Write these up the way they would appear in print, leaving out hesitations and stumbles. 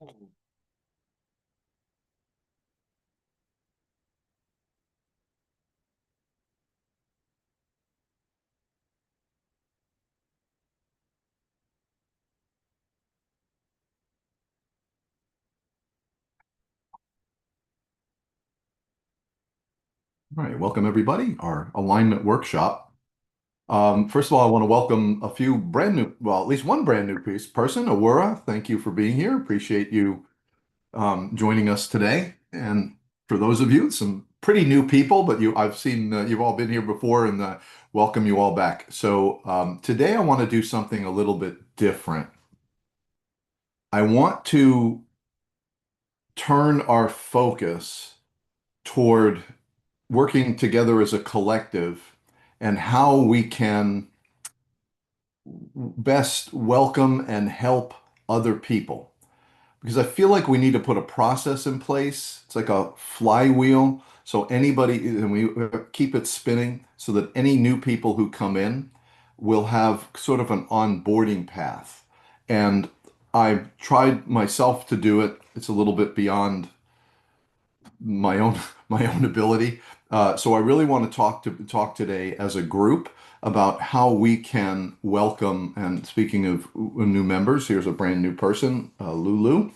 All right, welcome everybody, our alignment workshop. First of all, I want to welcome a few brand new, well, at least one brand new person, Awura. Thank you for being here. Appreciate you joining us today. And for those of you, some pretty new people, but I've seen you've all been here before, and welcome you all back. So today I want to do something a little bit different. I want to turn our focus toward working together as a collective and how we can best welcome and help other people. Because I feel like we need to put a process in place. It's like a flywheel. So anybody, and we keep it spinning so that any new people who come in will have sort of an onboarding path. And I've tried myself to do it. It's a little bit beyond my own my own ability. So I really want to talk today as a group about how we can welcome. And speaking of new members, here's a brand new person, Lulu.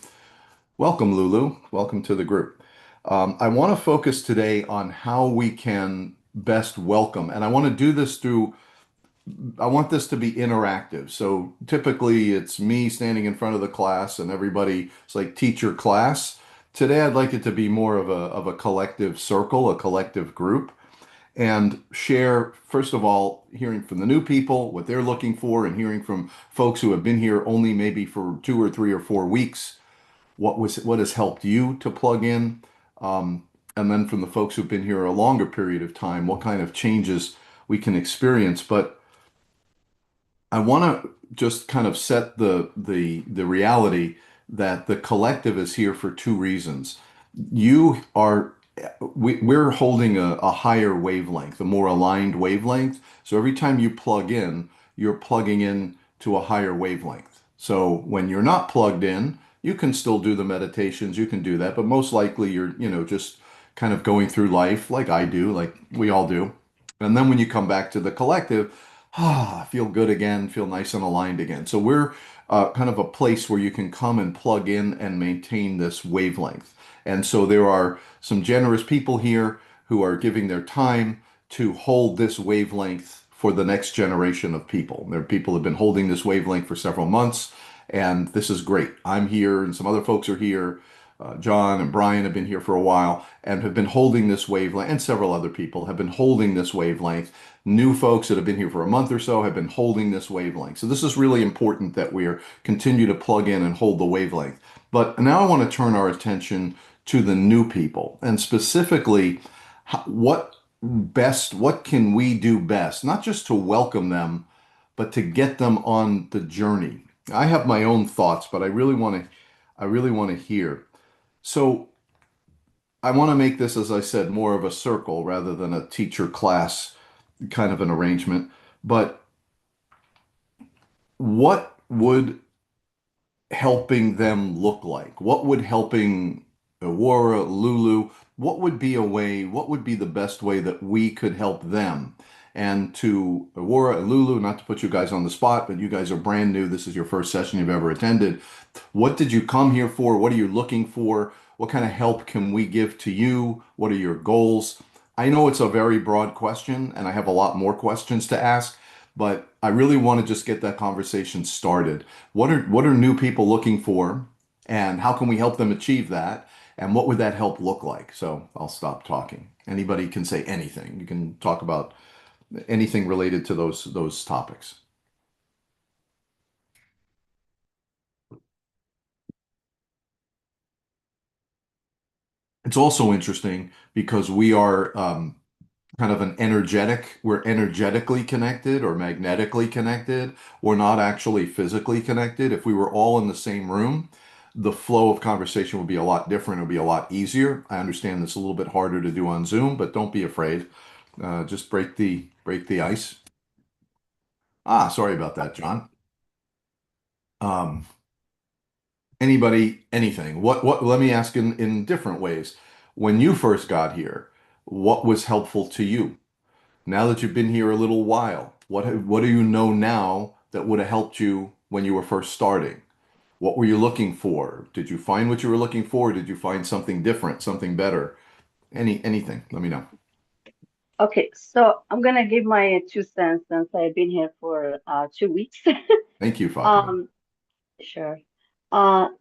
Welcome, Lulu. Welcome to the group. I want to focus today on how we can best welcome, and I want to do this through I want this to be interactive. So typically it's me standing in front of the class and everybody, it's like teacher class. Today I'd like it to be more of a collective circle, a collective group, and share, first of all, hearing from the new people, what they're looking for, and hearing from folks who have been here only maybe for 2 or 3 or 4 weeks, what has helped you to plug in. Um, and then from the folks who've been here a longer period of time, what kind of changes we can experience. But I want to just kind of set the reality that the collective is here for two reasons. You are we're holding a higher wavelength, a more aligned wavelength. So every time you plug in, you're plugging in to a higher wavelength. So when you're not plugged in, you can still do the meditations, you can do that, but most likely you're, just kind of going through life like I do, like we all do. And then when you come back to the collective, feel good again, feel nice and aligned again. So we're kind of a place where you can come and plug in and maintain this wavelength. And so there are some generous people here who are giving their time to hold this wavelength for the next generation of people. There are people who have been holding this wavelength for several months, and this is great. I'm here, and some other folks are here. John and Brian have been here for a while and have been holding this wavelength, and several other people have been holding this wavelength. New folks that have been here for a month or so have been holding this wavelength. So this is really important that we continue to plug in and hold the wavelength. But now I want to turn our attention to the new people, and specifically what can we do best, not just to welcome them, but to get them on the journey. I have my own thoughts, but I really want to hear. So I want to make this, as I said, more of a circle rather than a teacher class kind of an arrangement. But what would helping them look like? What would helping Aurora, Lulu, what would be a way, what would be the best way that we could help them? And to Aurora and Lulu, not to put you guys on the spot, but you guys are brand new. This is your first session you've ever attended. What did you come here for? What are you looking for? What kind of help can we give to you? What are your goals? I know it's a very broad question, and I have a lot more questions to ask, but I really want to just get that conversation started. What are new people looking for, and how can we help them achieve that? And what would that help look like? So I'll stop talking. Anybody can say anything. You can talk about anything related to those topics. It's also interesting because we are kind of we're energetically connected or magnetically connected. We're not actually physically connected. If we were all in the same room, the flow of conversation would be a lot different. It would be a lot easier. I understand it's a little bit harder to do on Zoom, but don't be afraid. Just break the ice. Sorry about that, John. Um, Anybody, anything. Let me ask in different ways. When you first got here, what was helpful to you? Now that you've been here a little while, what do you know now that would have helped you when you were first starting? What were you looking for? Did you find what you were looking for? Did you find something different, something better? Anything, let me know. Okay, so I'm gonna give my 2 cents since I've been here for 2 weeks. Thank you, Fatima. Um, sure.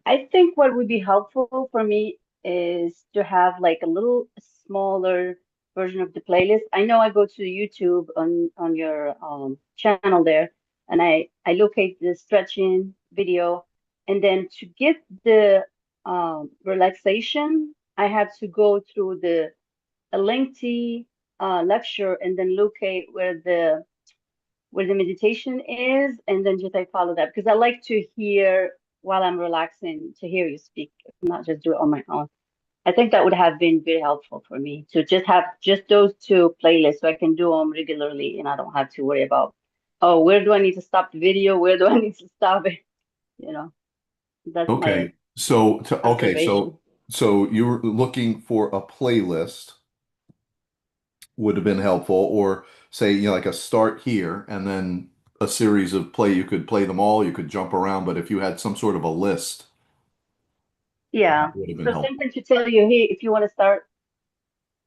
I think what would be helpful for me is to have like a little smaller version of the playlist. I know I go to YouTube on your channel there, and I locate the stretching video, and then to get the relaxation, I have to go through the a lengthy lecture and then locate where the meditation is, and then just I follow that because I like to hear while I'm relaxing to hear you speak, not just do it on my own. I think that would have been very helpful for me to just have just those two playlists so I can do them regularly and I don't have to worry about, oh, where do I need to stop the video? Where do I need to stop it? You know, that's my Okay. observation. So you were looking for a playlist would have been helpful, or say, like a start here and then a series of play. You could play them all, you could jump around, but if you had some sort of a list, Yeah. that would have been So helpful. something to tell you, hey, if you want to start,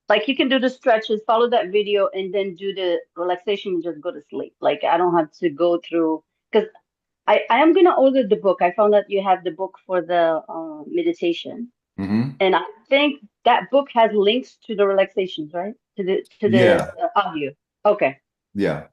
like you can do the stretches, follow that video, and then do the relaxation and just go to sleep. Like I don't have to go through because I am gonna order the book. I found out you have the book for the meditation, Hmm. and I think that book has links to the relaxations, right? To the Yeah, audio. Okay. yeah.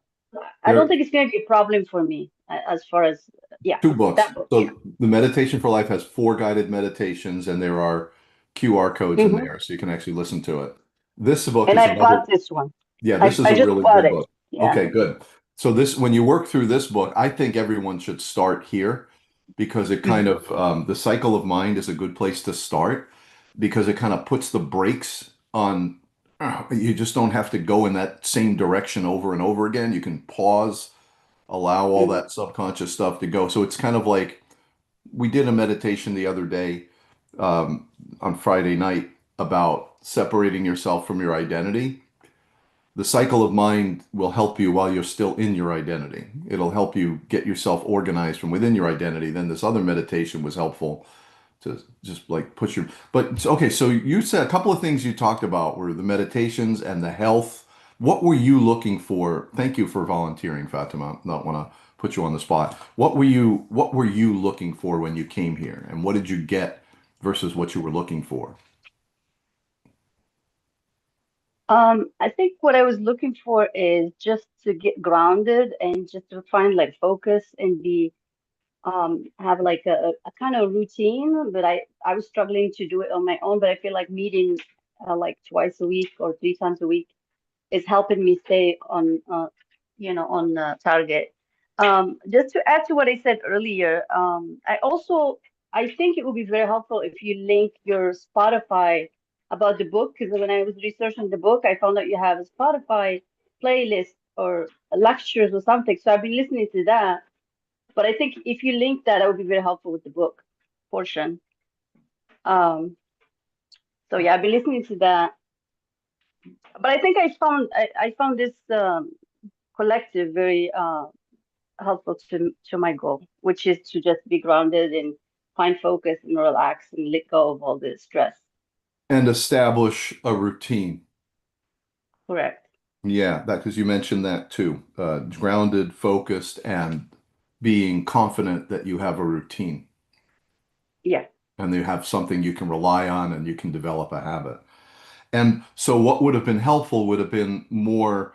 I don't There think it's gonna be a problem for me as far as yeah, two books. that book. Yeah. So the Meditation for Life has four guided meditations, and there are QR codes in Hmm. there, so you can actually listen to it. This book And is I another. bought this one. Yeah, this is I a just really bought good it. book. Yeah. Okay, good. So when you work through this book, I think everyone should start here because it kind Mhm. of the cycle of mind is a good place to start because it kind of puts the brakes on. You just don't have to go in that same direction over and over again. You can pause, allow all Mhm. that subconscious stuff to go. So it's kind of like we did a meditation the other day um, on Friday night about separating yourself from your identity. The cycle of mind will help you while you're still in your identity. It'll help you get yourself organized from within your identity. Then this other meditation was helpful to just like push your. But okay, so you said a couple of things you talked about were the meditations and the health. What were you looking for? Thank you for volunteering, Fatima. Not want to put you on the spot. What were you looking for when you came here? And what did you get versus what you were looking for? I think what I was looking for is just to get grounded and just to find like focus and be have like a kind of routine. But I was struggling to do it on my own. But I feel like meeting like twice a week or 3 times a week is helping me stay on on target. Just to add to what I said earlier, I think it would be very helpful if you link your Spotify about the book because when I was researching the book, I found out you have a Spotify playlist or lectures or something. So I've been listening to that. But I think if you link that, that would be very helpful with the book portion. Um, so yeah, I've been listening to that. But I think I found this collective very helpful to my goal, which is to just be grounded and find focus and relax and let go of all the stress. And establish a routine. Correct. Yeah, that because you mentioned that too. Grounded, focused, and being confident that you have a routine Yeah. and you have something you can rely on and you can develop a habit. And so, what would have been helpful would have been more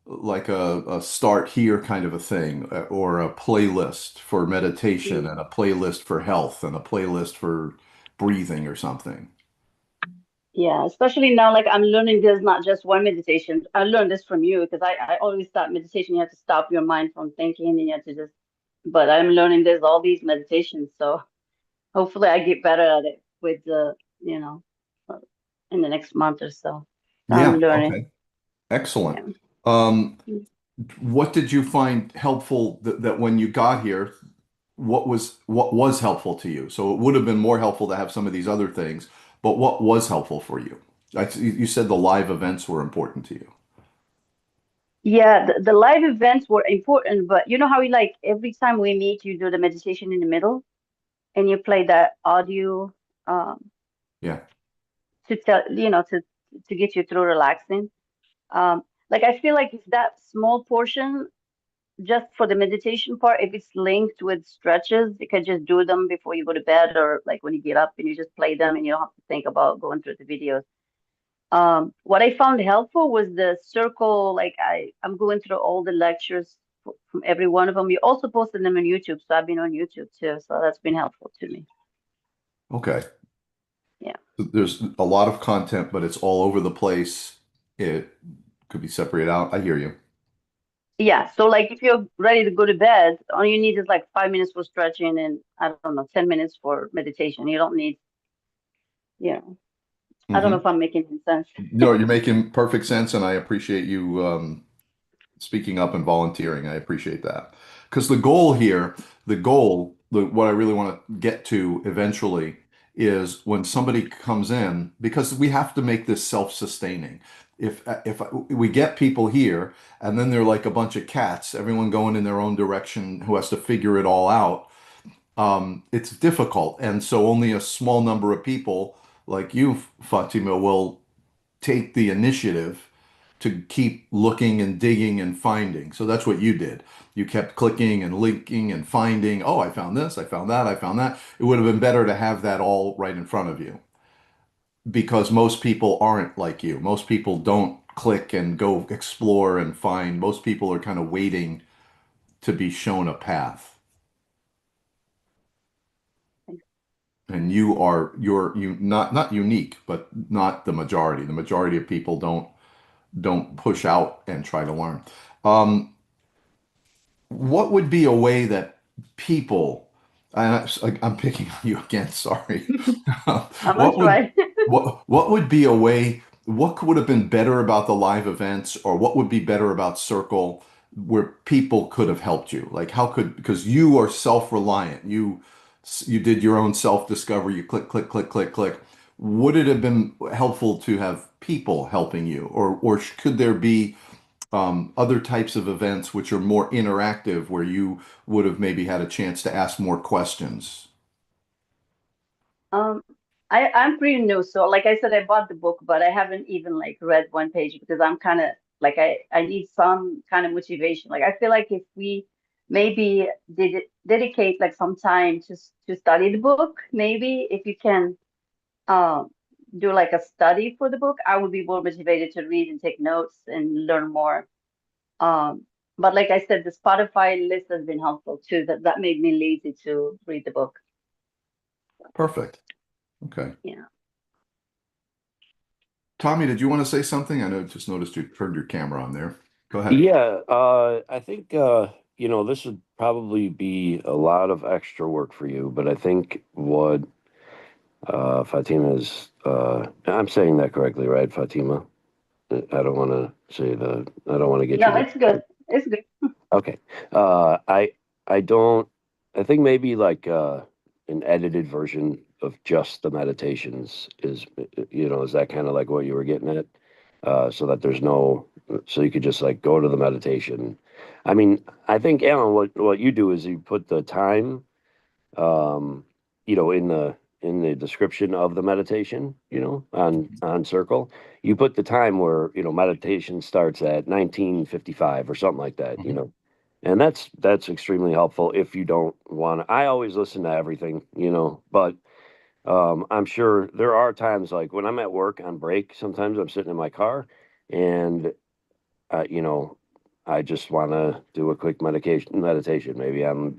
like a start here kind of a thing, or a playlist for meditation Mm. and a playlist for health and a playlist for breathing or something. Yeah, especially now, like I'm learning there's not just one meditation. I learned this from you because I always thought meditation, you have to stop your mind from thinking and you have to just, but I'm learning there's all these meditations. So hopefully I get better at it with you know, uh, in the next month or so. So I'm Yeah, learning. okay. Excellent. Yeah. Um, what did you find helpful that when you got here? what was helpful to you? So it would have been more helpful to have some of these other things, but what was helpful for you? You said the live events were important to you. Yeah, the live events were important, but you know how we like every time we meet, you do the meditation in the middle and you play that audio um, Yeah. to tell, to get you through relaxing. Like I feel like if that small portion just for the meditation part, if it's linked with stretches, you can just do them before you go to bed or like when you get up and you just play them and you don't have to think about going through the videos. What I found helpful was the circle. Like I'm going through all the lectures from every one of them. You also posted them on YouTube, so I've been on YouTube too. So that's been helpful to me. Okay. Yeah. There's a lot of content, but it's all over the place. It could be separated out. I hear you. Yeah. So like if you're ready to go to bed, all you need is like 5 minutes for stretching and I don't know, 10 minutes for meditation. You don't need, you know, I don't know Hmm. if I'm making any sense. No, you're making perfect sense, and I appreciate you speaking up and volunteering. I appreciate that. Because the goal here, what I really want to get to eventually is when somebody comes in, because we have to make this self-sustaining. If we get people here and then they're like a bunch of cats, everyone going in their own direction who has to figure it all out, it's difficult. And so only a small number of people like you, Fatima, will take the initiative to keep looking and digging and finding. So that's what you did. You kept clicking and linking and finding, oh, I found this, I found that, I found that. It would have been better to have that all right in front of you because most people aren't like you. Most people don't click and go explore and find. Most people are kind of waiting to be shown a path. And you're not unique, but not the majority. The majority of people don't push out and try to learn. Um, what would be a way that people, and I'm picking on you again, sorry. I'm What not would right. what would be a way, what would have been better about the live events, or what would be better about Circle where people could have helped you? Like how could, because you are self-reliant. You did your own self-discovery. You click, click, click, click, click. Would it have been helpful to have people helping you, or could there be other types of events which are more interactive where you would have maybe had a chance to ask more questions? Um, I'm pretty new, so like I said, I bought the book, but I haven't even like read one page because I'm kind of like I need some kind of motivation. Like I feel like if we maybe dedicate like some time to study the book, maybe if you can um do like a study for the book, I would be more motivated to read and take notes and learn more. Um, but like I said, the Spotify list has been helpful too. That made me lazy to read the book. Perfect. Okay. Yeah. Tommy, did you want to say something? I know just noticed you turned your camera on there. Go ahead. Yeah, I think this would probably be a lot of extra work for you, but I think what Fatima's I'm saying that correctly, right, Fatima? I don't want to say I don't want to get No, you. it's good. It's good. Okay. I don't I think maybe like an edited version of just the meditations is that kind of like what you were getting at? So that there's no so you could just like go to the meditation. I mean, I think Alan, what you do is you put the time um in the description of the meditation, on Circle, you put the time where, meditation starts at 19:55 or something like that, Mhm. and that's extremely helpful if you don't want to. I always listen to everything, but I'm sure there are times like when I'm at work on break, sometimes I'm sitting in my car and you know, I just want to do a quick meditation. Maybe I'm,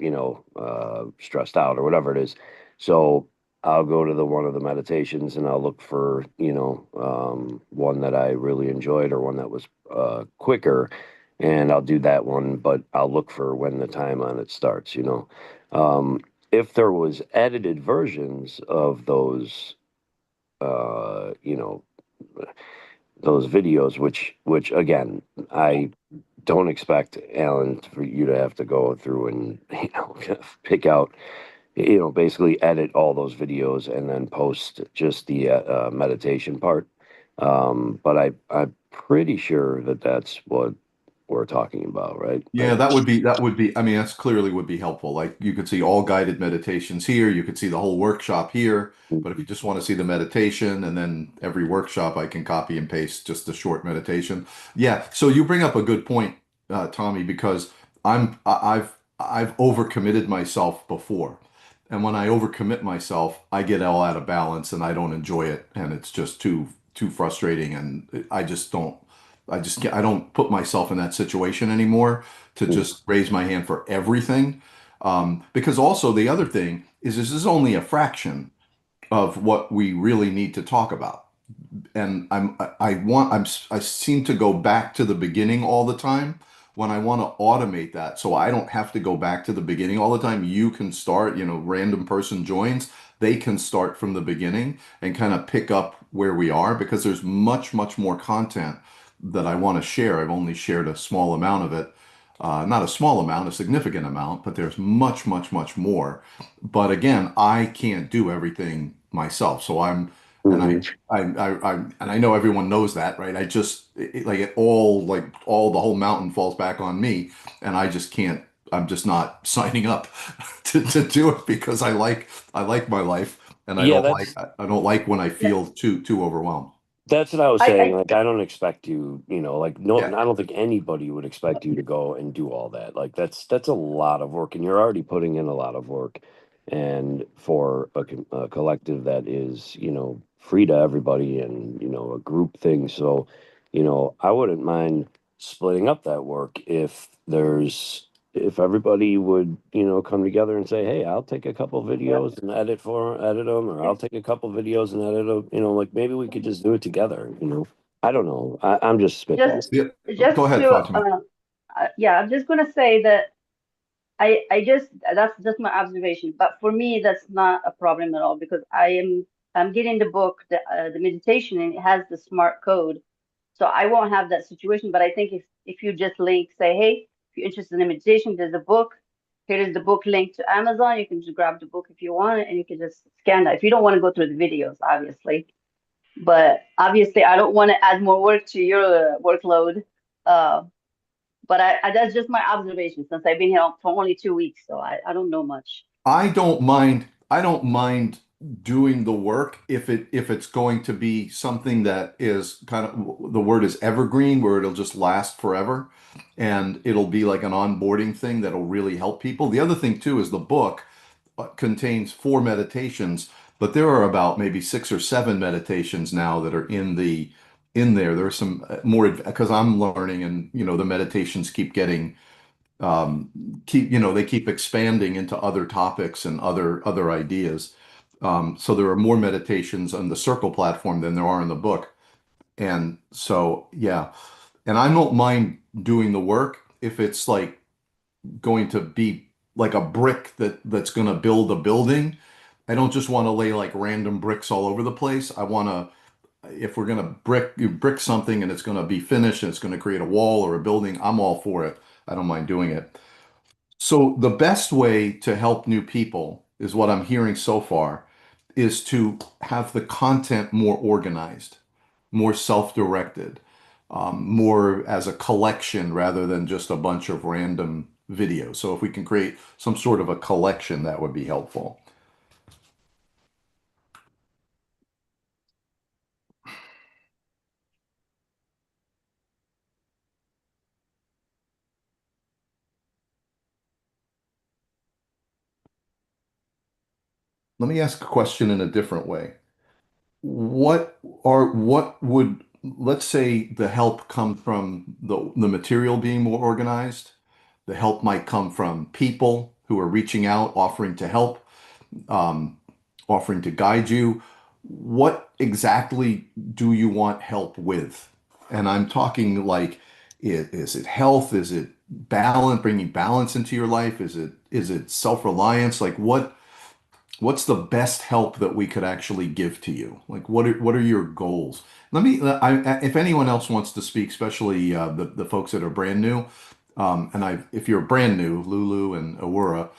stressed out or whatever it is. So I'll go to the one of the meditations and I'll look for, one that I really enjoyed or one that was quicker, and I'll do that one. But I'll look for when the time on it starts. If there was edited versions of uh, you know, those videos, which again, I don't expect Alan for you to have to go through and pick out, basically edit all those videos and then post just the meditation part. But I'm pretty sure that that's what we're talking about, right? Yeah, that would be, I mean, that's clearly would be helpful. Like you could see all guided meditations here, you could see the whole workshop here, but if you just want to see the meditation and then every workshop I can copy and paste just the short meditation. Yeah, so you bring up a good point, Tommy, because I've overcommitted myself before. And when I overcommit myself, I get all out of balance and I don't enjoy it and it's just too frustrating and I don't put myself in that situation anymore to just raise my hand for everything. Because also the other thing is this is only a fraction of what we really need to talk about. And I seem to go back to the beginning all the time when I want to automate that. So I don't have to go back to the beginning all the time. You can start, random person joins, they can start from the beginning and kind of pick up where we are because there's much, much more content that I want to share. I've only shared a small amount of it. Not a small amount, a significant amount, but there's much, much, much more. But again, I can't do everything myself. So and Mhm. and I know everyone knows that, right? I just like all the whole mountain falls back on me, and I just can't. I'm just not signing up to do it because I like my life, and I Yeah, don't like I don't like when I Yeah, feel too overwhelmed. that's what I was saying. I Like, I don't expect you, like, no, Yeah. I don't think anybody would expect you to go and do all that. Like, that's a lot of work, and you're already putting in a lot of work. And for a collective that is, free to everybody and, a group thing. So, I wouldn't mind splitting up that work if everybody would, come together and say, "Hey, I'll take a couple yeah, videos and edit them, or I'll take a couple videos and edit them." Like maybe we could just do it together. I don't know. I'm just just spitballing. Yeah. Go just ahead, to Fatima. yeah, I'm just gonna say that I just that's just my observation. But for me, that's not a problem at all because I'm getting the book, the meditation, and it has the smart code, so I won't have that situation. But I think if you just link, say, hey, if you're interested in meditation, there's a book. Here is the book link to Amazon. You can just grab the book if you want it, and you can just scan that. If you don't want to go through the videos, obviously. But obviously, I don't want to add more work to your workload. Uh, but that's just my observation since I've been here for only 2 weeks, so I don't know much. I don't mind doing the work if it's going to be something that is kind of the word is evergreen, where it'll just last forever and it'll be like an onboarding thing that'll really help people. The other thing too is the book contains four meditations, but there are about maybe six or seven meditations now that are in there. There are some more because I'm learning and the meditations um, they keep expanding into other topics and other ideas. So there are more meditations on the Circle platform than there are in the book. And so, yeah, and I don't mind doing the work if it's like going to be like a brick that's going to build a building. I don't just want to lay like random bricks all over the place. I want to, if we're going to brick something and it's going to be finished and it's going to create a wall or a building, I'm all for it. I don't mind doing it. So the best way to help new people is what I'm hearing so far is to have the content more organized, more self-directed, more as a collection rather than just a bunch of random videos. So if we can create some sort of a collection, that would be helpful. Let me ask a question in a different way. What would, let's say the help come from the material being more organized. The help might come from people who are reaching out, offering to help, um, offering to guide you. What exactly do you want help with? And I'm talking like, is it health? Is it balance, bringing balance into your life? Is it self-reliance? Like what's the best help that we could actually give to you? Like, what are your goals? Let me, if anyone else wants to speak, especially the folks that are brand new, if you're brand new, Lulu and Awura,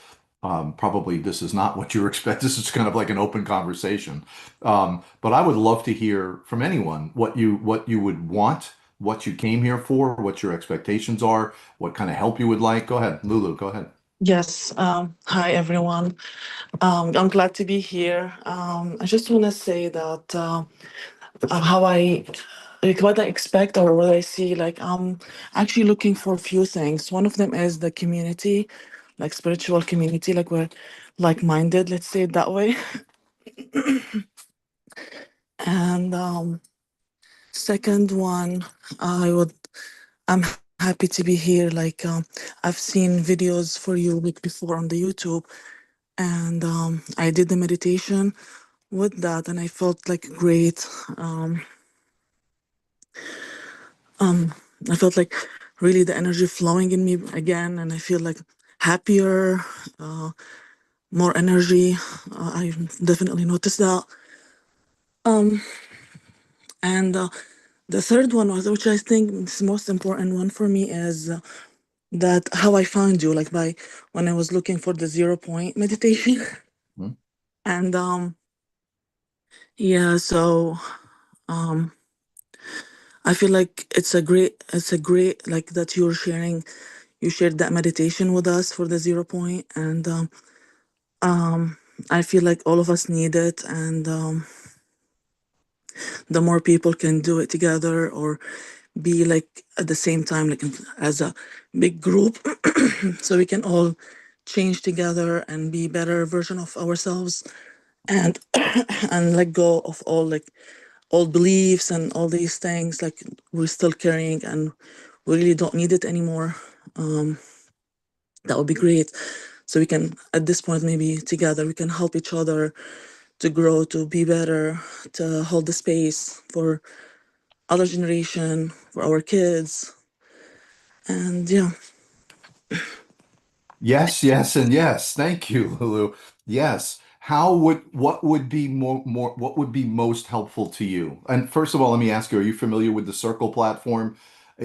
probably this is not what you expect. This is kind of like an open conversation. But I would love to hear from anyone what you would want, what you came here for, what your expectations are, what kind of help you would like. Go ahead, Lulu, go ahead. Yes. Hi, everyone. I'm glad to be here. I just want to say that how I, like, what I expect or what I see, like, I'm actually looking for a few things. One of them is the community, like spiritual community, like we're like-minded, let's say it that way. And second one, I would, I'm happy to be here. Like, I've seen videos for you week before on the YouTube, and I did the meditation with that, and I felt like great. Um, um, I felt like really the energy flowing in me again, and I feel like happier, uh, more energy. I definitely noticed that. Um, and the third one was, which I think is the most important one for me, is that how I found you, like by when I was looking for the 0 point meditation, Hmm? and yeah, so um, I feel like it's a great like that you shared that meditation with us for the 0 point, and um, I feel like all of us need it, and the more people can do it together or be like at the same time, like as a big group, so we can all change together and be better version of ourselves, and and let go of all like old beliefs and all these things like we're still carrying and we really don't need it anymore. um that would be great, so we can at this point maybe together we can help each other to grow, to be better, to hold the space for other generation, for our kids, and yeah. Yes, yes, and yes. Thank you, Lulu. Yes. What would be what would be most helpful to you? And first of all, let me ask you, are you familiar with the Circle platform?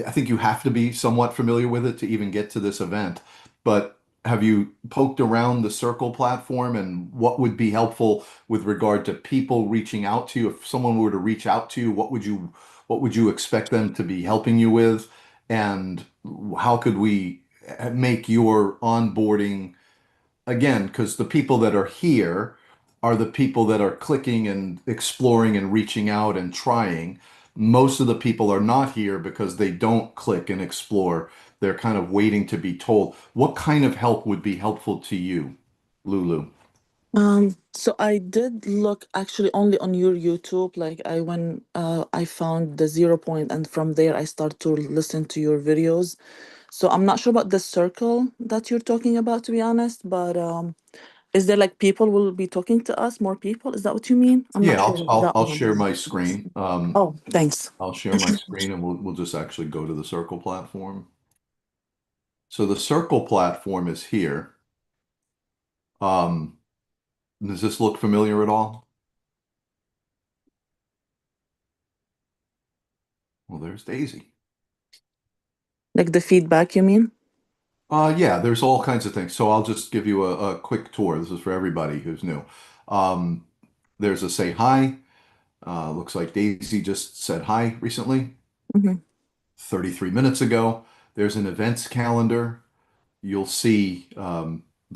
I think you have to be somewhat familiar with it to even get to this event. But have you poked around the Circle platform and what would be helpful with regard to people reaching out to you? If someone were to reach out to you, what would you expect them to be helping you with? And how could we make your onboarding again, because the people that are here are the people that are clicking and exploring and reaching out and trying. Most of the people are not here because they don't click and explore. They're kind of waiting to be told. What kind of help would be helpful to you, Lulu? So I did look actually only on your YouTube. Like I found the 0 point, and from there I started to listen to your videos. So I'm not sure about the circle that you're talking about, to be honest. But is there like people will be talking to us, more people? Is that what you mean? I'm not Yeah, sure I'll about I'll, that I'll one. share my screen. Oh, thanks. I'll share my screen and we'll just actually go to the Circle platform. So the Circle platform is here. Um, does this look familiar at all? Well, there's Daisy. Like the feedback, you mean? Yeah, there's all kinds of things. So I'll just give you a quick tour. This is for everybody who's new. Um, there's a say hi. Looks like Daisy just said hi recently, Mm-hmm. 33 minutes ago. There's an events calendar. You'll see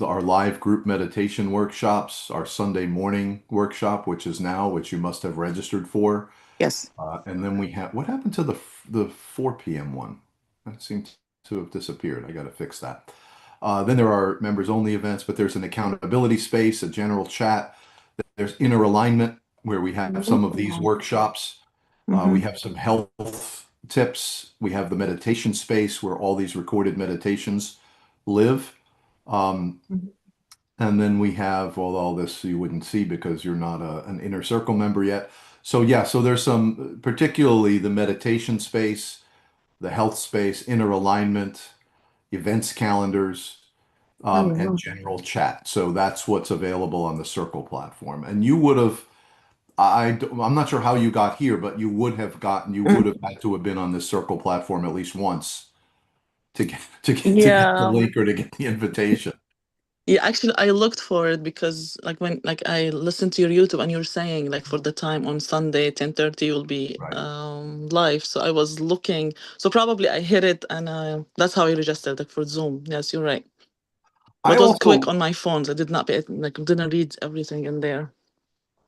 our live group meditation workshops, our Sunday morning workshop, which is now, which you must have registered for. Yes. And then we have, what happened to the 4 p.m. one? That seemed to have disappeared. I got to fix that. Then there are members only events, but there's an accountability space, a general chat. There's inner alignment where we have some of these workshops. We Mm-hmm. have some health tips. We have the meditation space where all these recorded meditations live. Um, and then we have, well, all this you wouldn't see because you're not an inner circle member yet. So yeah, so there's some, particularly the meditation space, the health space, inner alignment, events calendars. Oh, and wow. general chat. So that's what's available on the Circle platform. And you would have, I'm not sure how you got here, but you would have had to have been on the Circle platform at least once to get the Yeah. link or to get the invitation. Yeah, actually, I looked for it because like I listened to your YouTube and you're saying like for the time on Sunday 10:30 you'll be Right. live. So I was looking. So probably I hit it and that's how I registered like for Zoom. Yes, you're right. I But it was quick also, on my phones. I did not pay, like didn't read everything in there.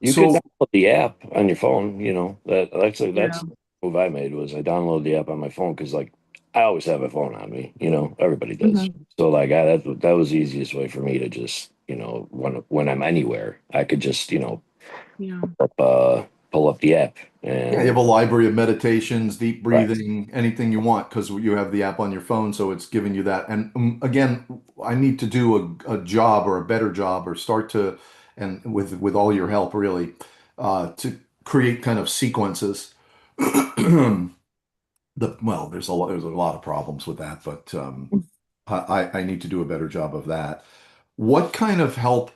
You could so download the app on your phone, you know. That's Yeah. the move I made was I downloaded the app on my phone because like I always have a phone on me, you know, everybody does. Mhm. So like that was the easiest way for me to just, you know, when I'm anywhere, I could just, you know, Yeah. pull up the app yeah, you have and a library of meditations, deep right. breathing, anything you want because you have the app on your phone, so it's giving you that. And again, I need to do a job or a better job or start to, and with all your help, really, to create kind of sequences. There's a lot of problems with that, but I need to do a better job of that. What kind of help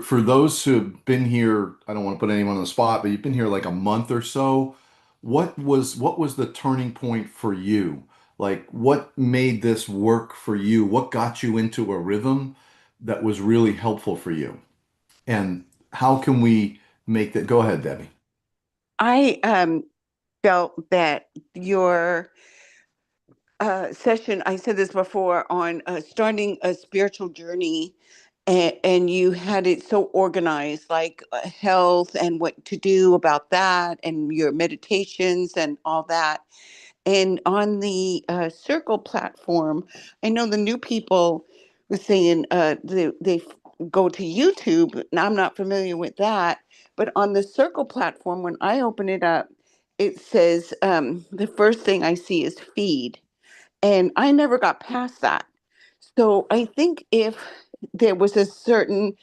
for those who've been here, I don't want to put anyone on the spot, but you've been here like a month or so. What was the turning point for you? Like what made this work for you? What got you into a rhythm that was really helpful for you? And how can we make that? Go ahead, Debbie. I felt that your session, I said this before, on starting a spiritual journey, and you had it so organized, like health and what to do about that, and your meditations and all that. And on the Circle platform, I know the new people were saying go to YouTube. Now, I'm not familiar with that, but on the Circle platform, when I open it up, it says the first thing I see is feed. And I never got past that. So I think if there was a certain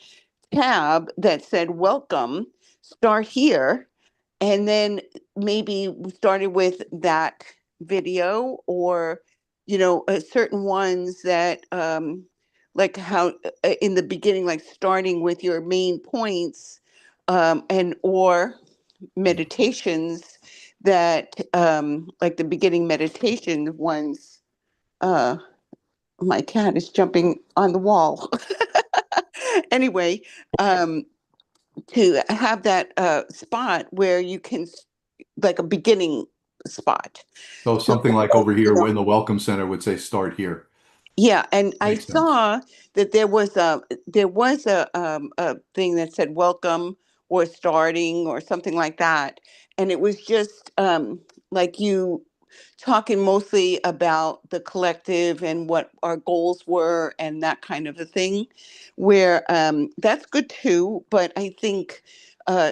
tab that said welcome, start here, and then maybe we started with that video, or certain ones that like how in the beginning, like starting with your main points, and or meditations that like the beginning meditation ones. uh my cat is jumping on the wall. Anyway, um to have that spot where you can, like a beginning spot. So So, something like over you here know, in the Welcome Center would say start here. yeah, and I Makes sense. saw that there was a thing that said welcome or starting or something like that, and it was just like you talking mostly about the collective and what our goals were and that kind of a thing, where that's good too, but I think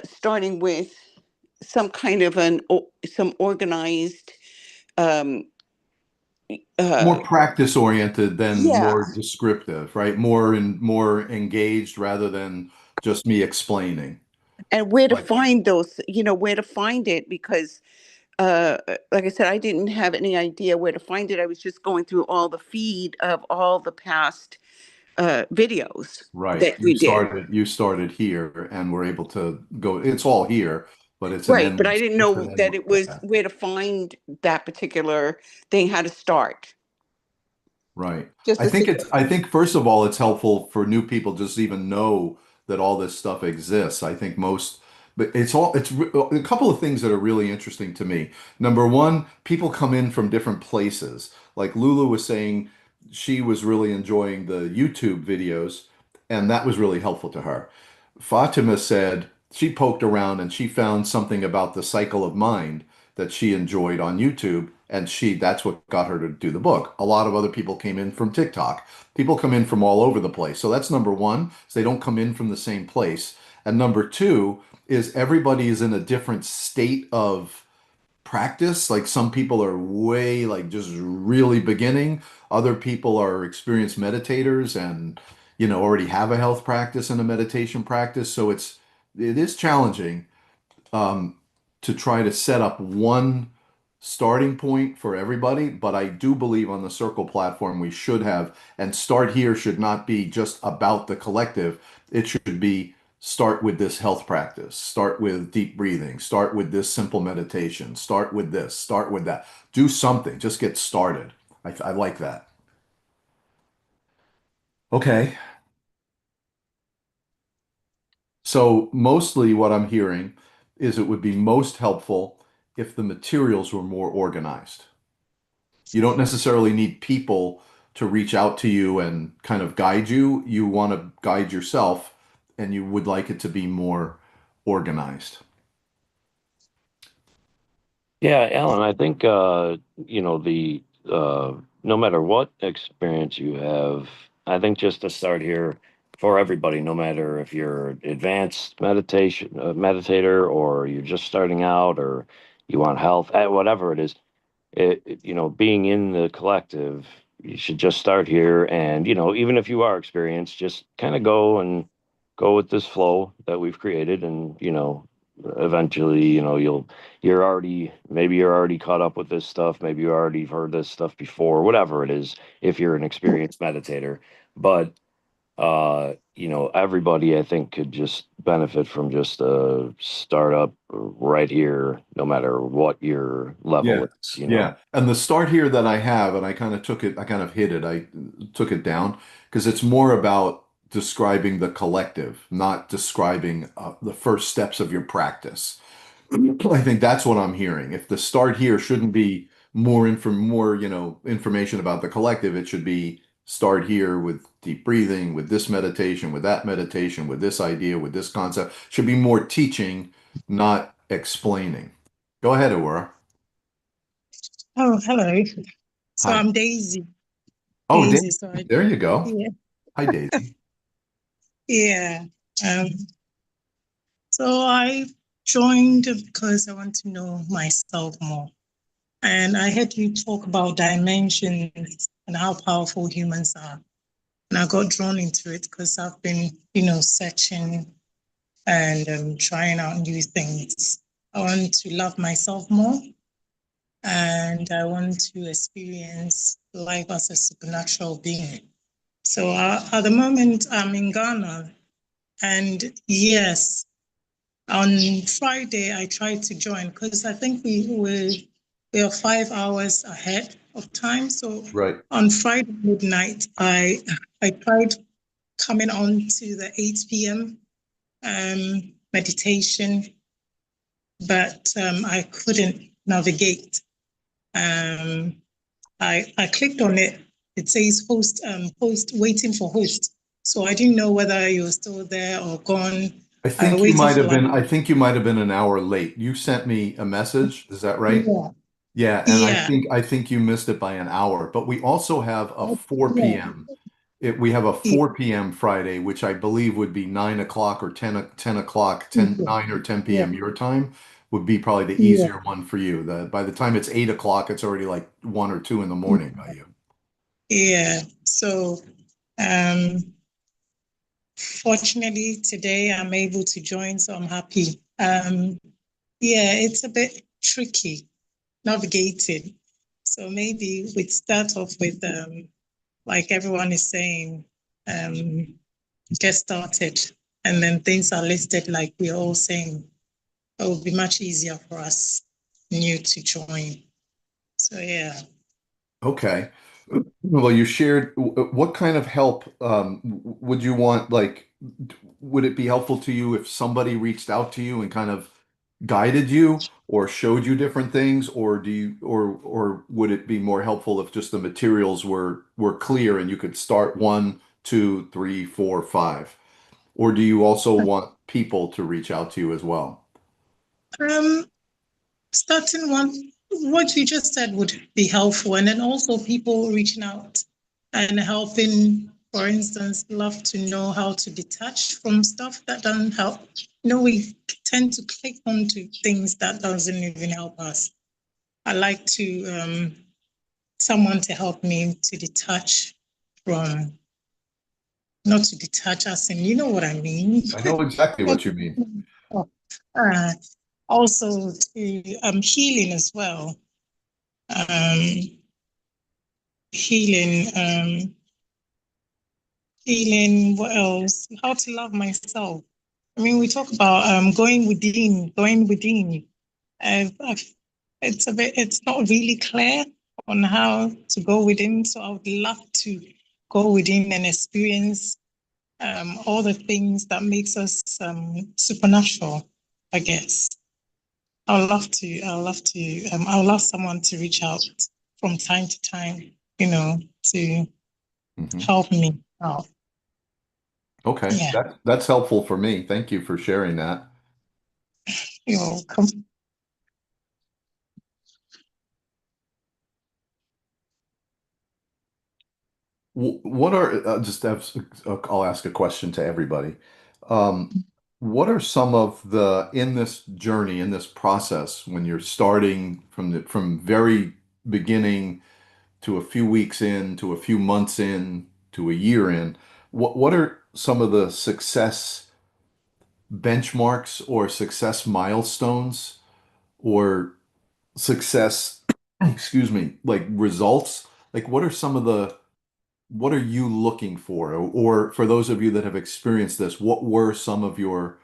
starting with some kind of some organized um uh More practice oriented than yeah, more descriptive, right? More engaged rather than just me explaining. and where to Like, find those, where to find it, because like I said, I didn't have any idea where to find it. I was just going through all the feed of all the past videos right. that You we did. started you started here and were able to go, it's all here, but it's an Right, but I endless, didn't it's an know that endless it was path. where to find that particular thing, how to start. Right. Just I a think it's, suggestion. I think first of all, it's helpful for new people just to even know that all this stuff exists. I think most, but a couple of things that are really interesting to me. Number one, people come in from different places. Like Lulu was saying, she was really enjoying the YouTube videos, and that was really helpful to her. Fatima said she poked around and she found something about the cycle of mind that she enjoyed on YouTube, and that's what got her to do the book. A lot of other people came in from TikTok. People come in from all over the place. So that's number one, is they don't come in from the same place. And number two is everybody is in a different state of practice. Like some people are way like just really beginning. Other people are experienced meditators and already have a health practice and a meditation practice. So it is challenging um, to try to set up one starting point for everybody, but I do believe on the Circle platform we should have, and Start Here should not be just about the collective. It should be start with this health practice, start with deep breathing, start with this simple meditation, start with this, start with that. Do something, just get started. I like that. Okay. So mostly what I'm hearing is it would be most helpful if the materials were more organized. You don't necessarily need people to reach out to you and kind of guide you. You want to guide yourself, and you would like it to be more organized. Yeah, Alan, I think you know, the no matter what experience you have, I think just to start here for everybody, no matter if you're advanced meditation meditator or you're just starting out or you want health, whatever it is, you know, being in the collective, you should just start here. And, you know, even if you are experienced, just kind of go with this flow that we've created. And, you know, eventually, you know, maybe you're already caught up with this stuff. Maybe you already heard this stuff before, whatever it is, if you're an experienced meditator. But you know, everybody I think could just benefit from just a startup right here, no matter what your level Yeah. is, you know. Yeah. And the Start Here that I have, and I kind of took it, I kind of hid it, I took it down because it's more about describing the collective, not describing the first steps of your practice. I think that's what I'm hearing. If the Start Here shouldn't be more, information about the collective, it should be start here with deep breathing, with this meditation, with that meditation, with this idea, with this concept. Should be more teaching, not explaining. Go ahead, Aurora. Oh, hello. So Hi. I'm Daisy. Oh, Daisy, so I, there you go. yeah, Hi, Daisy. yeah. Um, so I joined because I want to know myself more. And I heard you talk about dimensions and how powerful humans are. And I got drawn into it because I've been, searching and trying out new things. I want to love myself more, and I want to experience life as a supernatural being. So at the moment, I'm in Ghana. And yes, on Friday, I tried to join because I think we are 5 hours ahead of time. So Right. on Friday midnight, I tried coming on to the 8 p.m. Meditation, but I couldn't navigate. I clicked on it. It says host, waiting for host. So I didn't know whether you were still there or gone. Waiting for like, I think you might have been an hour late. You sent me a message, is that right? yeah, Yeah, and yeah, I think you missed it by an hour, but we also have a 4 yeah, p.m. We have a 4 p.m. Friday, which I believe would be 9 o'clock or 10 o'clock, 9 or 10 yeah, p.m. your time would be probably the yeah, easier one for you. By the time it's 8 o'clock, it's already like 1 or 2 in the morning by you. yeah. So um, fortunately today I'm able to join, so I'm happy. Yeah, it's a bit tricky navigating. So maybe we'd start off with like everyone is saying, get started. And then things are listed like we're all saying. It will be much easier for us new to join. So yeah. Okay. Well, you shared what kind of help would you want? Like, would it be helpful to you if somebody reached out to you and kind of guided you or showed you different things, or or would it be more helpful if just the materials were clear and you could start 1, 2, 3, 4, 5? Or do you also want people to reach out to you as well? Um, Starting one, what you just said would be helpful. And then also people reaching out and helping, for instance, love to know how to detach from stuff that doesn't help. We tend to click onto things that doesn't even help us. I like to someone to help me to detach from, not to detach us, and you know what I mean. I know exactly what you mean. uh, Also to healing as well. um, healing, healing. What else? How to love myself. I mean, we talk about going within, going within. I've, it's not really clear on how to go within. So I would love to go within and experience all the things that makes us supernatural, I guess. I would love someone to reach out from time to time, to Mhm. help me out. Okay, Yeah, that's helpful for me. Thank you for sharing that. you're welcome. What are just have, I'll ask a question to everybody. What are some of the in this journey, in this process, when you're starting from very beginning to a few weeks in, to a few months in, to a year in, what are some of the success benchmarks or success milestones or success, excuse me, like results? Like what are some of the what are you looking for? Or for those of you that have experienced this, what were some of your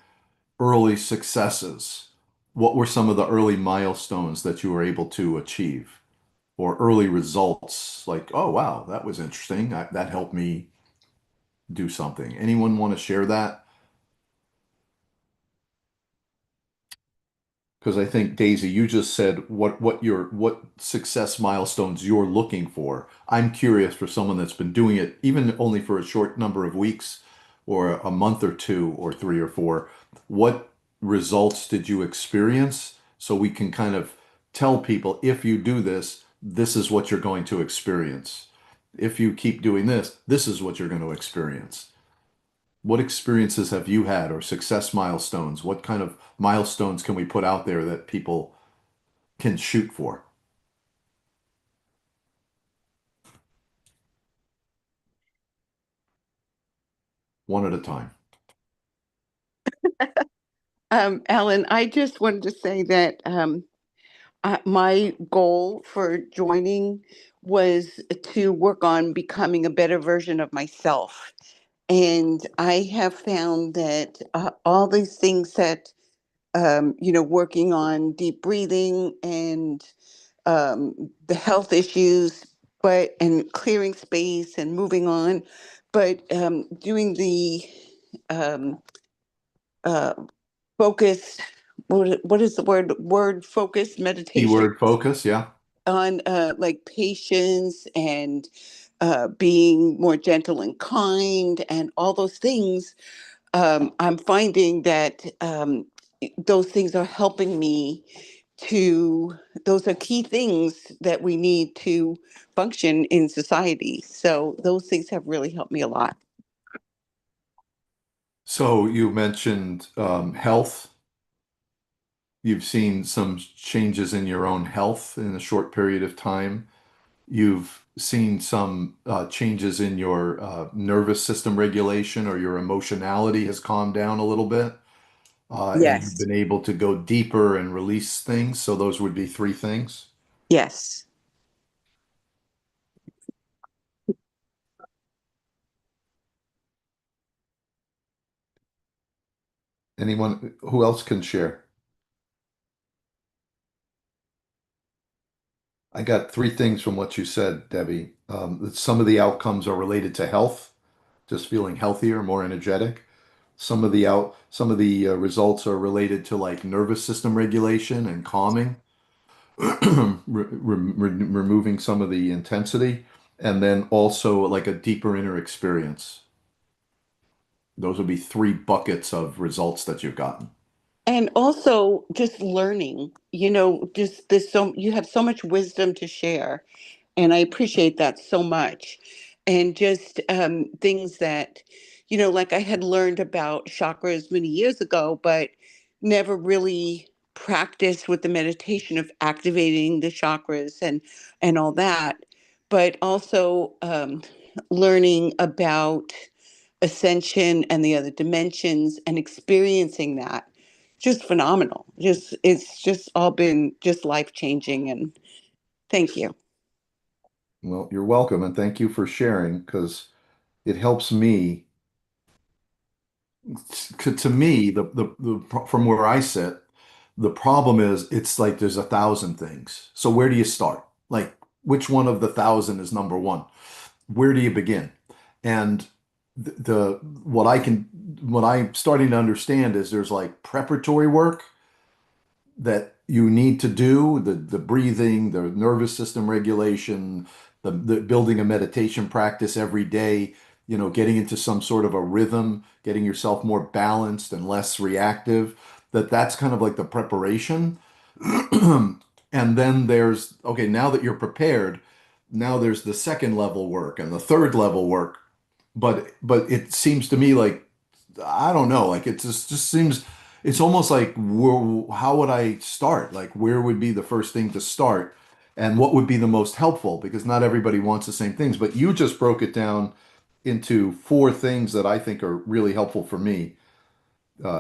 early successes? What were some of the early milestones that you were able to achieve? Or early results? Like, oh, wow, that was interesting. That helped me do something. Anyone want to share that? Because I think Daisy, you just said what success milestones you're looking for. I'm curious for someone that's been doing it even only for a short number of weeks or a month or two or three or four. What results did you experience? So we can kind of tell people if you do this, this is what you're going to experience. If you keep doing this, this is what you're going to experience. What experiences have you had or success milestones? What kind of milestones can we put out there that people can shoot for one at a time? Alan, I just wanted to say that my goal for joining was to work on becoming a better version of myself. And I have found that all these things that, working on deep breathing and the health issues, and clearing space and moving on, but doing the um, uh, focus, what is the word focus meditation Keyword focus, yeah. on like patience and being more gentle and kind and all those things. I'm finding that those things are helping me to, those are key things that we need to function in society. So those things have really helped me a lot. So you mentioned health. You've seen some changes in your own health in a short period of time. You've seen some changes in your nervous system regulation or your emotionality has calmed down a little bit. And you've Yes. been able to go deeper and release things. So those would be three things. Yes. Anyone who else can share? I got three things from what you said, Debbie. That some of the outcomes are related to health, just feeling healthier, more energetic. Some of the results are related to like nervous system regulation and calming, removing some of the intensity, and then also like a deeper inner experience. Those would be three buckets of results that you've gotten. And also just learning, just this, so you have so much wisdom to share. And I appreciate that so much. And just things that, like I had learned about chakras many years ago, but never really practiced with the meditation of activating the chakras and all that. But also learning about ascension and the other dimensions and experiencing that, just phenomenal. Just it's just all been just life changing. Thank you. Well, you're welcome, and thank you for sharing because it helps me. To me, from where I sit, the problem is it's like there's 1,000 things. So where do you start? Like, which one of the 1,000 is number one? Where do you begin? And the what I'm starting to understand is there's like preparatory work that you need to do, the breathing, the nervous system regulation, the building a meditation practice every day, getting into some sort of a rhythm, getting yourself more balanced and less reactive, that's kind of like the preparation. And then there's, okay, now that you're prepared, now there's the second level work and the third level work. But it seems to me like I don't know, like it just seems it's almost like how would I start? Like where would be the first thing to start? And what would be the most helpful? Because not everybody wants the same things, but you just broke it down into four things that I think are really helpful for me.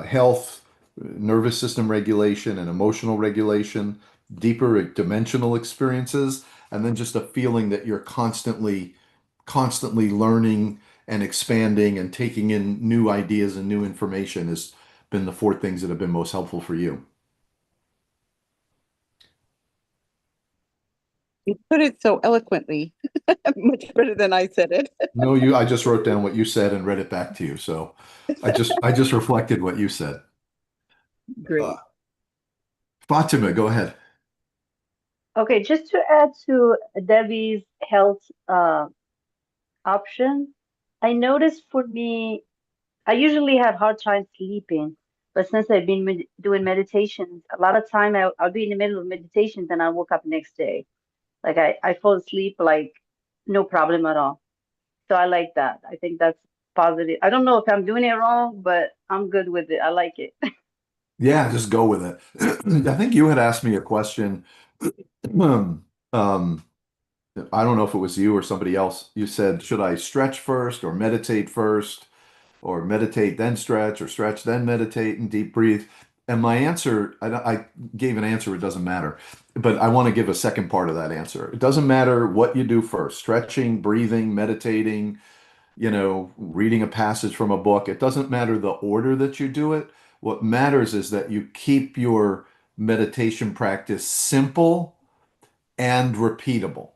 Health, nervous system regulation and emotional regulation, deeper dimensional experiences, and then just a feeling that you're constantly learning and expanding and taking in new ideas and new information has been the four things that have been most helpful for you. You put it so eloquently, much better than I said it. No, I just wrote down what you said and read it back to you. So I just reflected what you said. Great. Fatima, go ahead. Okay, just to add to Debbie's health option, I noticed for me, I usually have hard time sleeping, but since I've been doing meditations, a lot of time I'll be in the middle of meditation, then I woke up next day. Like I fall asleep like no problem at all. So I like that. I think that's positive. I don't know if I'm doing it wrong, but I'm good with it. I like it. Yeah, just go with it. I think you had asked me a question. Um, I don't know if it was you or somebody else. You said, should I stretch first or meditate first, or meditate then stretch, or stretch then meditate and deep breathe? And my answer, I gave an answer, it doesn't matter. But I want to give a second part of that answer. It doesn't matter what you do first, stretching, breathing, meditating, reading a passage from a book. It doesn't matter the order that you do it. What matters is that you keep your meditation practice simple and repeatable.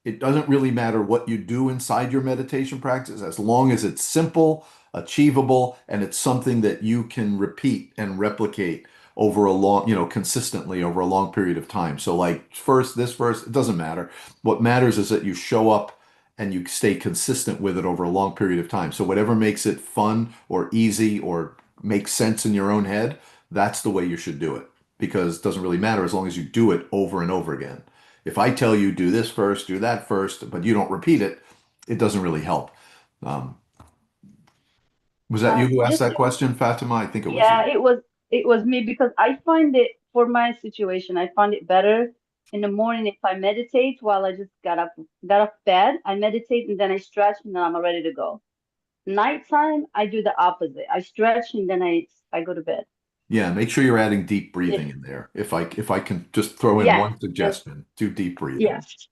It doesn't really matter what you do inside your meditation practice as long as it's simple, achievable, and it's something that you can repeat and replicate over a long, consistently over a long period of time. So like this first, it doesn't matter. What matters is that you show up and you stay consistent with it over a long period of time. So whatever makes it fun or easy or makes sense in your own head, that's the way you should do it because it doesn't really matter as long as you do it over and over again. If I tell you do this first, do that first, but you don't repeat it, it doesn't really help. Um, was that you who asked Just that question, Fatima? I think it was Yeah, you. it was me because I find it for my situation, I find it better in the morning if I meditate while I just got up bed, I meditate and then I stretch and then I'm ready to go. Nighttime, I do the opposite. I stretch and then I go to bed. Yeah, make sure you're adding deep Yes, breathing in there. If I can just throw in yes, one yes, suggestion, do deep breathing. yes.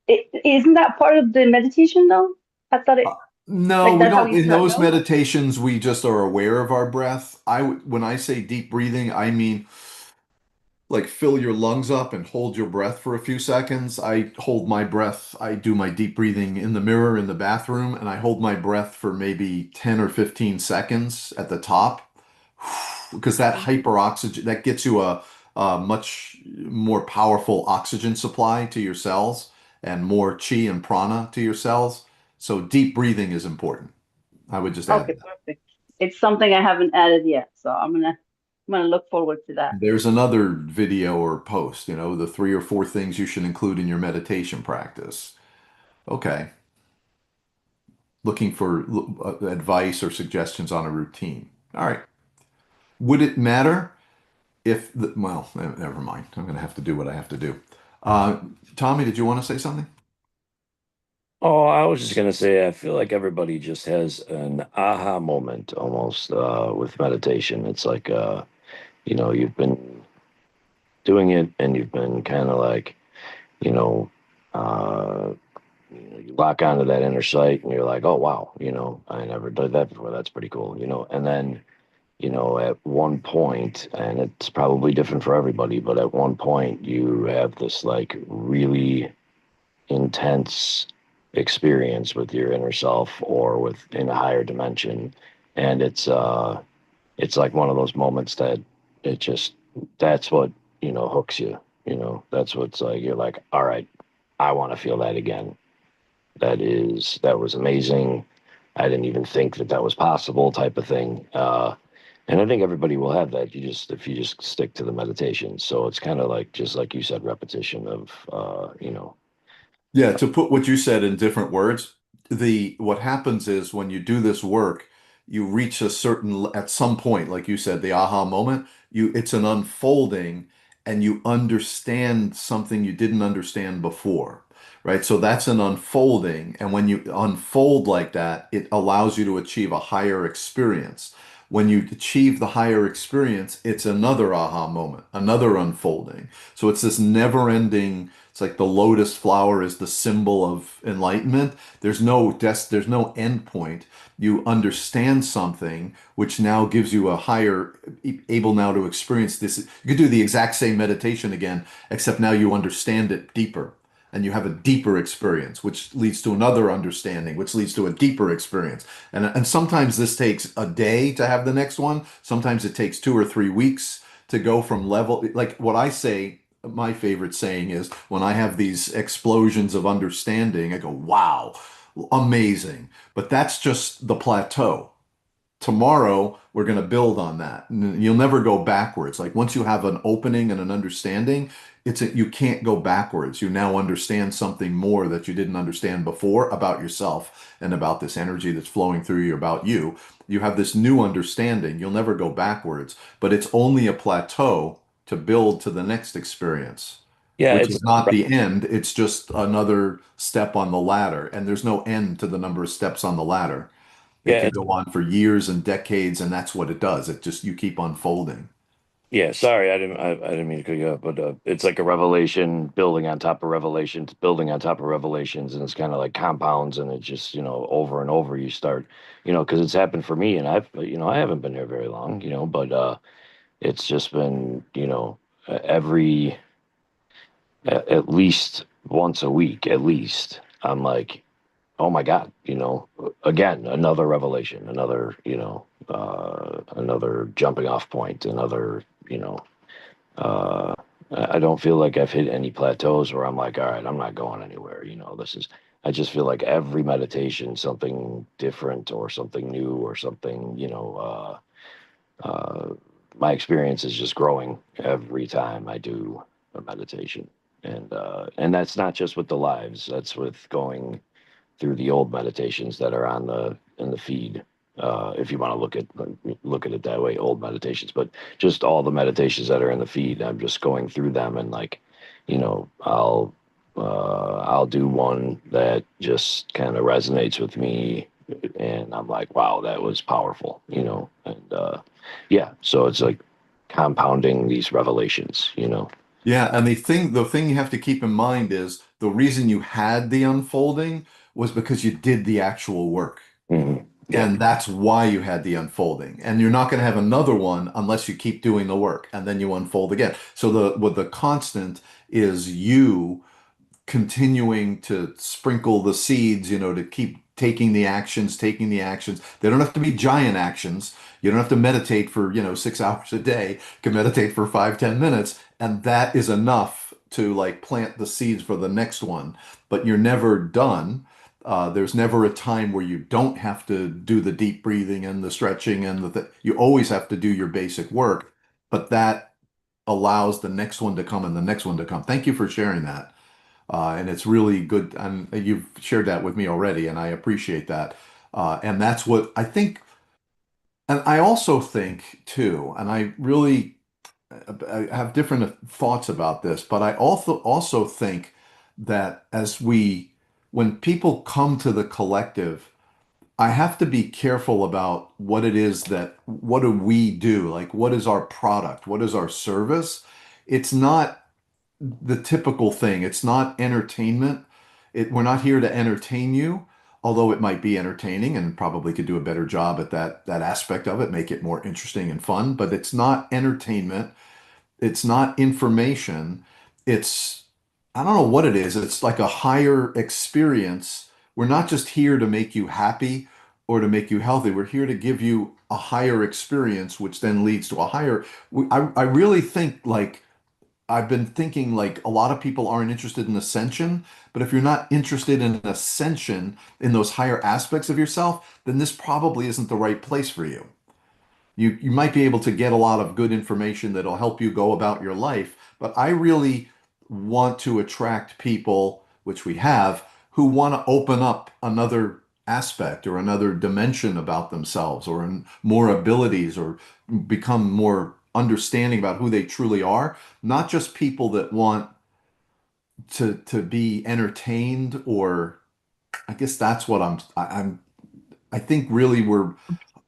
Isn't that part of the meditation though? I thought Uh, it No, like we that's how don't. you In start. those No? meditations, we just are aware of our breath. When I say deep breathing, I mean like fill your lungs up and hold your breath for a few seconds. I hold my breath. I do my deep breathing in the mirror in the bathroom, and I hold my breath for maybe 10 or 15 seconds at the top because that Mhm. hyperoxygen that gets you a much more powerful oxygen supply to your cells and more chi and prana to your cells. So deep breathing is important. I would just add Okay, that. perfect. It's something I haven't added yet, so I'm gonna look forward to that. There's another video or post, the three or four things you should include in your meditation practice. Okay. Looking for advice or suggestions on a routine. All right. Would it matter well, never mind. I'm going to have to do what I have to do. Uh, Tommy, did you want to say something? Oh, I was just gonna say, I feel like everybody just has an aha moment almost with meditation. It's like you've been doing it and you've been kind of like you know, uh, you lock onto that inner sight and you're like, oh, wow, I never did that before. That's pretty cool, and then, at one point, and it's probably different for everybody, but at one point you have this like really intense experience with your inner self or in a higher dimension. And it's like one of those moments that it just that's what, hooks you. That's what's like you're like, all right, I want to feel that again. That was amazing. I didn't even think that that was possible, type of thing. And I think everybody will have that. If you just stick to the meditation. So it's kind of like, just like you said, repetition of, Yeah, to put what you said in different words, the what happens is when you do this work, you reach a certain at some point, like you said, the aha moment, it's an unfolding and you understand something you didn't understand before, right? So that's an unfolding, and when you unfold like that, it allows you to achieve a higher experience. When you achieve the higher experience, it's another aha moment, another unfolding. So it's this never-ending. It's like the lotus flower is the symbol of enlightenment. There's no end point. You understand something, which now gives you a higher, able now to experience this. You could do the exact same meditation again, except now you understand it deeper. And you have a deeper experience, which leads to another understanding, which leads to a deeper experience. And sometimes this takes a day to have the next one. Sometimes it takes 2 or 3 weeks to go from level, like what I say, my favorite saying is when I have these explosions of understanding, I go, wow, amazing. But that's just the plateau. Tomorrow, we're going to build on that. You'll never go backwards. Like once you have an opening and an understanding, you can't go backwards. You now understand something more that you didn't understand before about yourself and about this energy that's flowing through you, about you. You have this new understanding. You'll never go backwards, but it's only a plateau to build to the next experience, yeah, which it's is not the end. It's just another step on the ladder, and there's no end to the number of steps on the ladder. It yeah, could go on for years and decades, and that's what it does. It just you keep unfolding. Yeah, sorry, I didn't mean to cut you up, but it's like a revelation building on top of revelations, building on top of revelations, and it's kind of like compounds, and it just, over and over you start, because it's happened for me, and I haven't been here very long, but it's just been, every at least once a week, at least, I'm like, oh my God, again, another revelation, another, another jumping off point, another, uh, I don't feel like I've hit any plateaus where I'm like, all right, I'm not going anywhere. I just feel like every meditation, something different or something new or something, my experience is just growing every time I do a meditation. And that's not just with the lives, that's with going through the old meditations that are in the feed. If you want to look at it that way, old meditations, but just all the meditations that are in the feed, I'm just going through them and like, I'll do one that just kind of resonates with me, and I'm like, wow, that was powerful, and yeah, so it's like compounding these revelations. Yeah, and the thing you have to keep in mind is the reason you had the unfolding was because you did the actual work. Yeah, And that's why you had the unfolding. And you're not going to have another one unless you keep doing the work and then you unfold again. So the constant is you continuing to sprinkle the seeds, to keep taking the actions, taking the actions. They don't have to be giant actions. You don't have to meditate for, 6 hours a day. You can meditate for 5, 10 minutes, and that is enough to like plant the seeds for the next one. But you're never done. There's never a time where you don't have to do the deep breathing and the stretching and you always have to do your basic work, but that allows the next one to come and the next one to come. Thank you for sharing that. And it's really good. And you've shared that with me already, and I appreciate that. And that's what I think. And I also think too, and I have different thoughts about this, but I also think that when people come to the collective, I have to be careful about what do we do? Like, what is our product? What is our service? It's not the typical thing. It's not entertainment. We're not here to entertain you, although it might be entertaining and probably could do a better job at that aspect of it, make it more interesting and fun, but it's not entertainment. It's not information. It's, I don't know what it is. It's like a higher experience. We're not just here to make you happy or to make you healthy. We're here to give you a higher experience, which then leads to a higher. I really think like I've been thinking like a lot of people aren't interested in ascension, but if you're not interested in ascension in those higher aspects of yourself, then this probably isn't the right place for you. You might be able to get a lot of good information that'll help you go about your life, but I really want to attract people, which we have, who want to open up another aspect or another dimension about themselves or more abilities or become more understanding about who they truly are, not just people that want to be entertained or I guess that's what I think really we're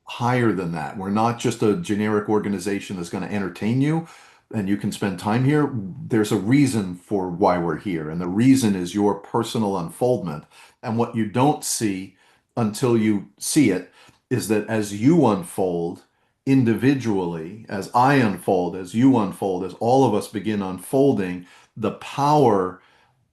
higher than that. We're not just a generic organization that's going to entertain you and you can spend time here. There's a reason for why we're here, and the reason is your personal unfoldment. And what you don't see until you see it is that as you unfold individually, as I unfold, as you unfold, as all of us begin unfolding, the power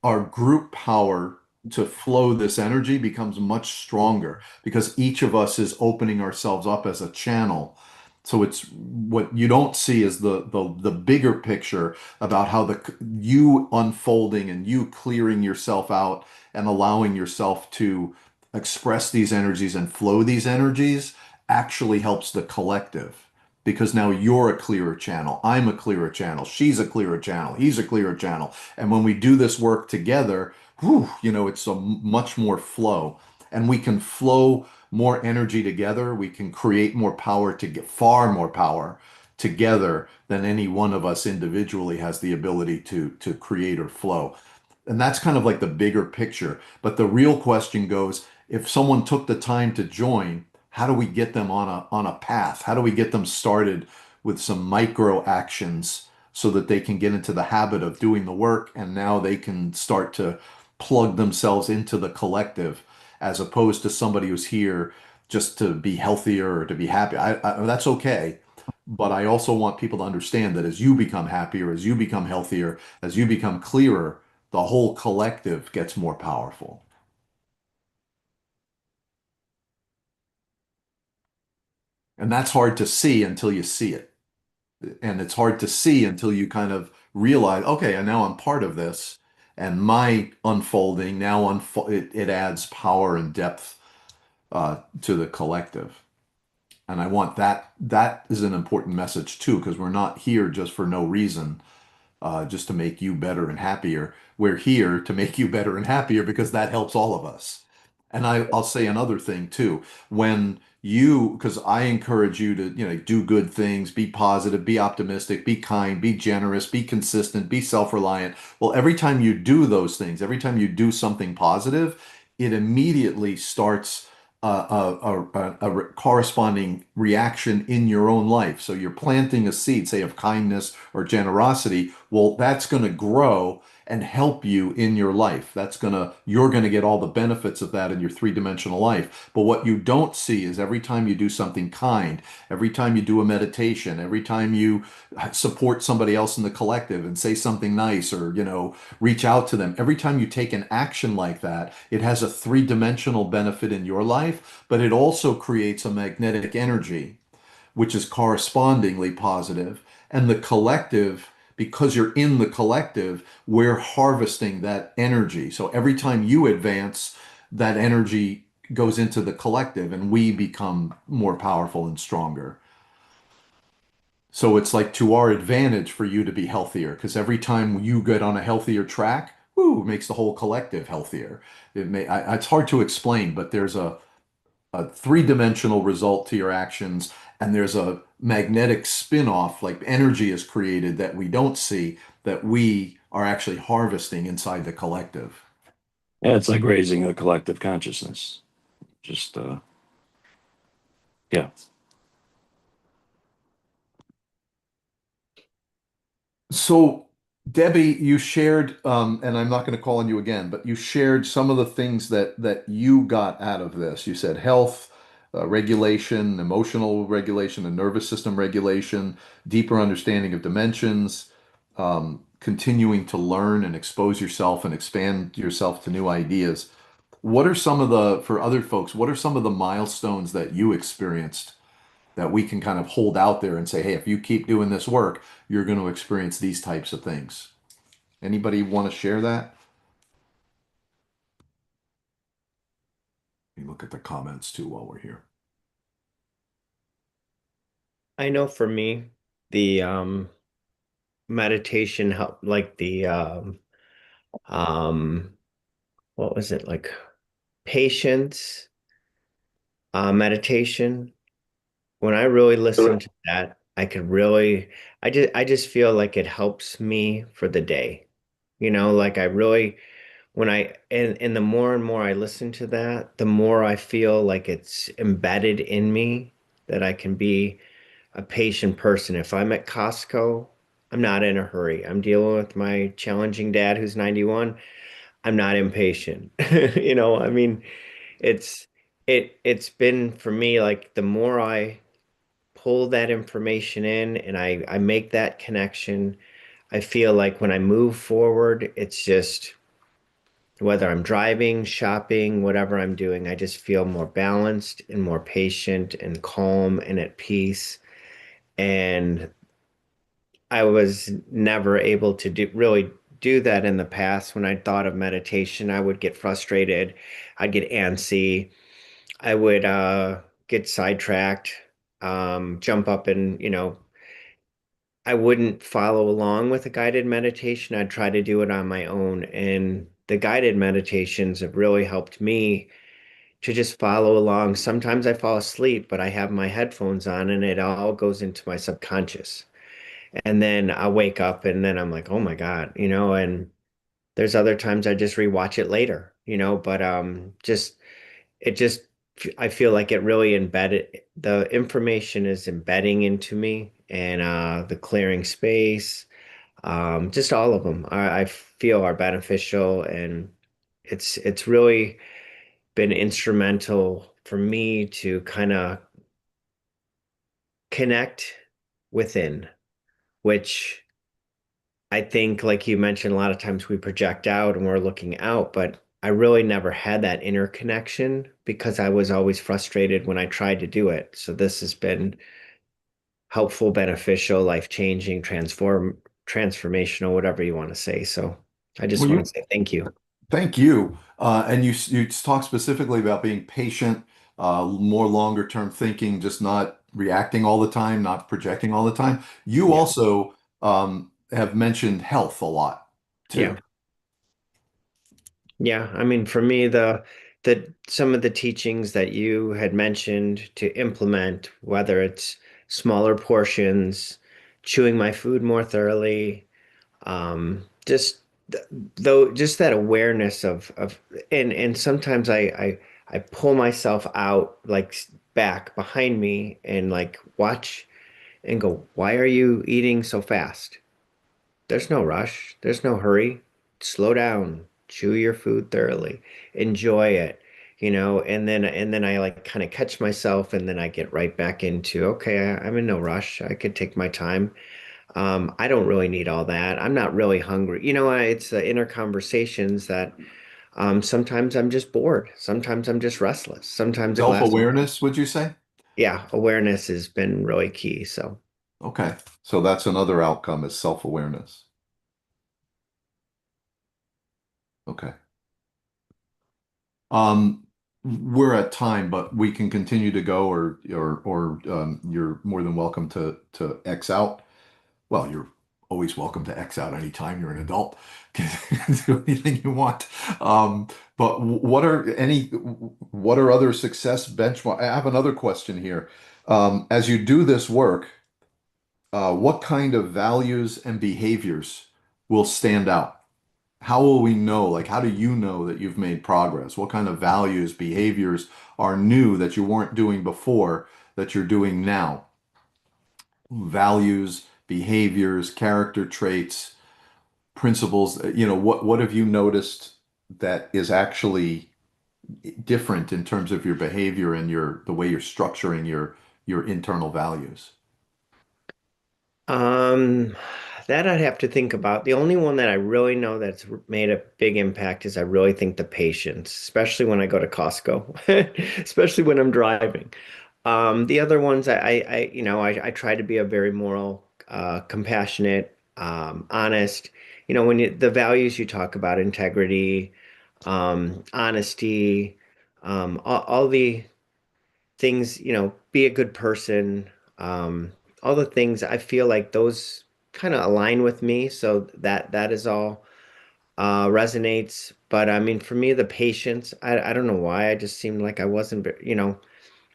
our group power to flow this energy becomes much stronger because each of us is opening ourselves up as a channel. So it's what you don't see is the bigger picture about how the you unfolding and you clearing yourself out and allowing yourself to express these energies and flow these energies actually helps the collective because now you're a clearer channel. I'm a clearer channel. She's a clearer channel. He's a clearer channel. And when we do this work together, whew, it's a much more flow. And we can flow more energy together. We can create more power to get far more power together than any one of us individually has the ability to create or flow. And that's kind of like the bigger picture. But the real question goes, if someone took the time to join, how do we get them on a path? How do we get them started with some micro actions so that they can get into the habit of doing the work and now they can start to plug themselves into the collective as opposed to somebody who's here just to be healthier or to be happy. That's okay. But I also want people to understand that as you become happier, as you become healthier, as you become clearer, the whole collective gets more powerful. And that's hard to see until you see it. And it's hard to see until you kind of realize, okay, and now I'm part of this. And my unfolding now it adds power and depth to the collective. And I want that is an important message too, because we're not here just for no reason. Just to make you better and happier. We're here to make you better and happier because that helps all of us. And I'll say another thing too. When because I encourage you to, do good things, be positive, be optimistic, be kind, be generous, be consistent, be self-reliant. Well, every time you do those things, every time you do something positive, it immediately starts a corresponding reaction in your own life. So you're planting a seed, say, of kindness or generosity. Well, that's going to grow and help you in your life. You're going to get all the benefits of that in your three-dimensional life. But what you don't see is every time you do something kind, every time you do a meditation, every time you support somebody else in the collective and say something nice or, reach out to them, every time you take an action like that, it has a three-dimensional benefit in your life, but it also creates a magnetic energy which is correspondingly positive. And the collective, because you're in the collective, we're harvesting that energy. So every time you advance, that energy goes into the collective and we become more powerful and stronger. So it's like to our advantage for you to be healthier because every time you get on a healthier track, whoo, it makes the whole collective healthier. It's hard to explain, but there's a three-dimensional result to your actions, and there's a magnetic spin-off, like energy is created that we don't see, that we are actually harvesting inside the collective. Yeah, it's like raising a collective consciousness. Just yeah. So Debbie, you shared, and I'm not going to call on you again, but you shared some of the things that you got out of this. You said health, regulation, emotional regulation, and nervous system regulation, deeper understanding of dimensions, continuing to learn and expose yourself and expand yourself to new ideas. What are some of the, for other folks, what are some of the milestones that you experienced that we can kind of hold out there and say, hey, if you keep doing this work, you're going to experience these types of things? Anybody want to share that? Let me look at the comments too while we're here. I know for me, the meditation helped, like the um what was it, like patience meditation. When I really listen to that, I could really, I just feel like it helps me for the day. Like I really, when I and the more and more I listen to that, the more I feel like it's embedded in me that I can be a patient person. If I'm at Costco, I'm not in a hurry. I'm dealing with my challenging dad who's 91. I'm not impatient. I mean, it's it's been for me like the more I pull that information in and I make that connection, I feel like when I move forward, it's just whether I'm driving, shopping, whatever I'm doing, I just feel more balanced and more patient and calm and at peace. And I was never able to really do that in the past. When I thought of meditation, I would get frustrated, I'd get antsy, I would get sidetracked, jump up and, I wouldn't follow along with a guided meditation. I'd try to do it on my own. And the guided meditations have really helped me to just follow along. Sometimes I fall asleep, but I have my headphones on and it all goes into my subconscious. And then I wake up and then I'm like, oh my God, and there's other times I just rewatch it later, but just it just I feel like it really embedded the information is embedding into me and the clearing space, just all of them I feel are beneficial and it's really been instrumental for me to kind of connect within, which I think, like you mentioned, a lot of times we project out and we're looking out, but I really never had that inner connection because I was always frustrated when I tried to do it. So this has been helpful, beneficial, life-changing, transformational, whatever you want to say. So I just Well, want to you say thank you. thank you. And you talk specifically about being patient, more longer term thinking, just not reacting all the time, not projecting all the time. You Yeah. also have mentioned health a lot Yeah. too. Yeah, I mean, for me, the some of the teachings that you had mentioned to implement, whether it's smaller portions, chewing my food more thoroughly, just though just that awareness of and sometimes I pull myself out like back behind me and like watch and go, why are you eating so fast? There's no rush. There's no hurry. Slow down. Chew your food thoroughly. Enjoy it, and then I like kind of catch myself and then I get right back into, okay, I'm in no rush. I could take my time. I don't really need all that. I'm not really hungry. It's the inner conversations that sometimes I'm just bored. Sometimes I'm just restless. Sometimes a glass of, Self-awareness, would you say? yeah, awareness has been really key. So, Okay. So that's another outcome is self-awareness. Okay. Um, we're at time, but we can continue to go or you're more than welcome to X out. Well, you're always welcome to X out anytime you're an adult. Can do anything you want. But what are other success benchmark? I have another question here. As you do this work, what kind of values and behaviors will stand out? How will we know? Like, how do you know that you've made progress? What kind of values, behaviors are new that you weren't doing before that you're doing now? Values, behaviors, character traits. principles, what have you noticed that is actually different in terms of your behavior and the way you're structuring your internal values? Um, that I'd have to think about. The only one that I really know that's made a big impact is I really think the patience, especially when I go to Costco, especially when I'm driving. The other ones, I try to be a very moral, compassionate, honest. The values you talk about, integrity, honesty, all the things, be a good person, all the things I feel like those kind of align with me. So that is all resonates. But I mean, for me, the patience, I don't know why. I just seemed like I wasn't,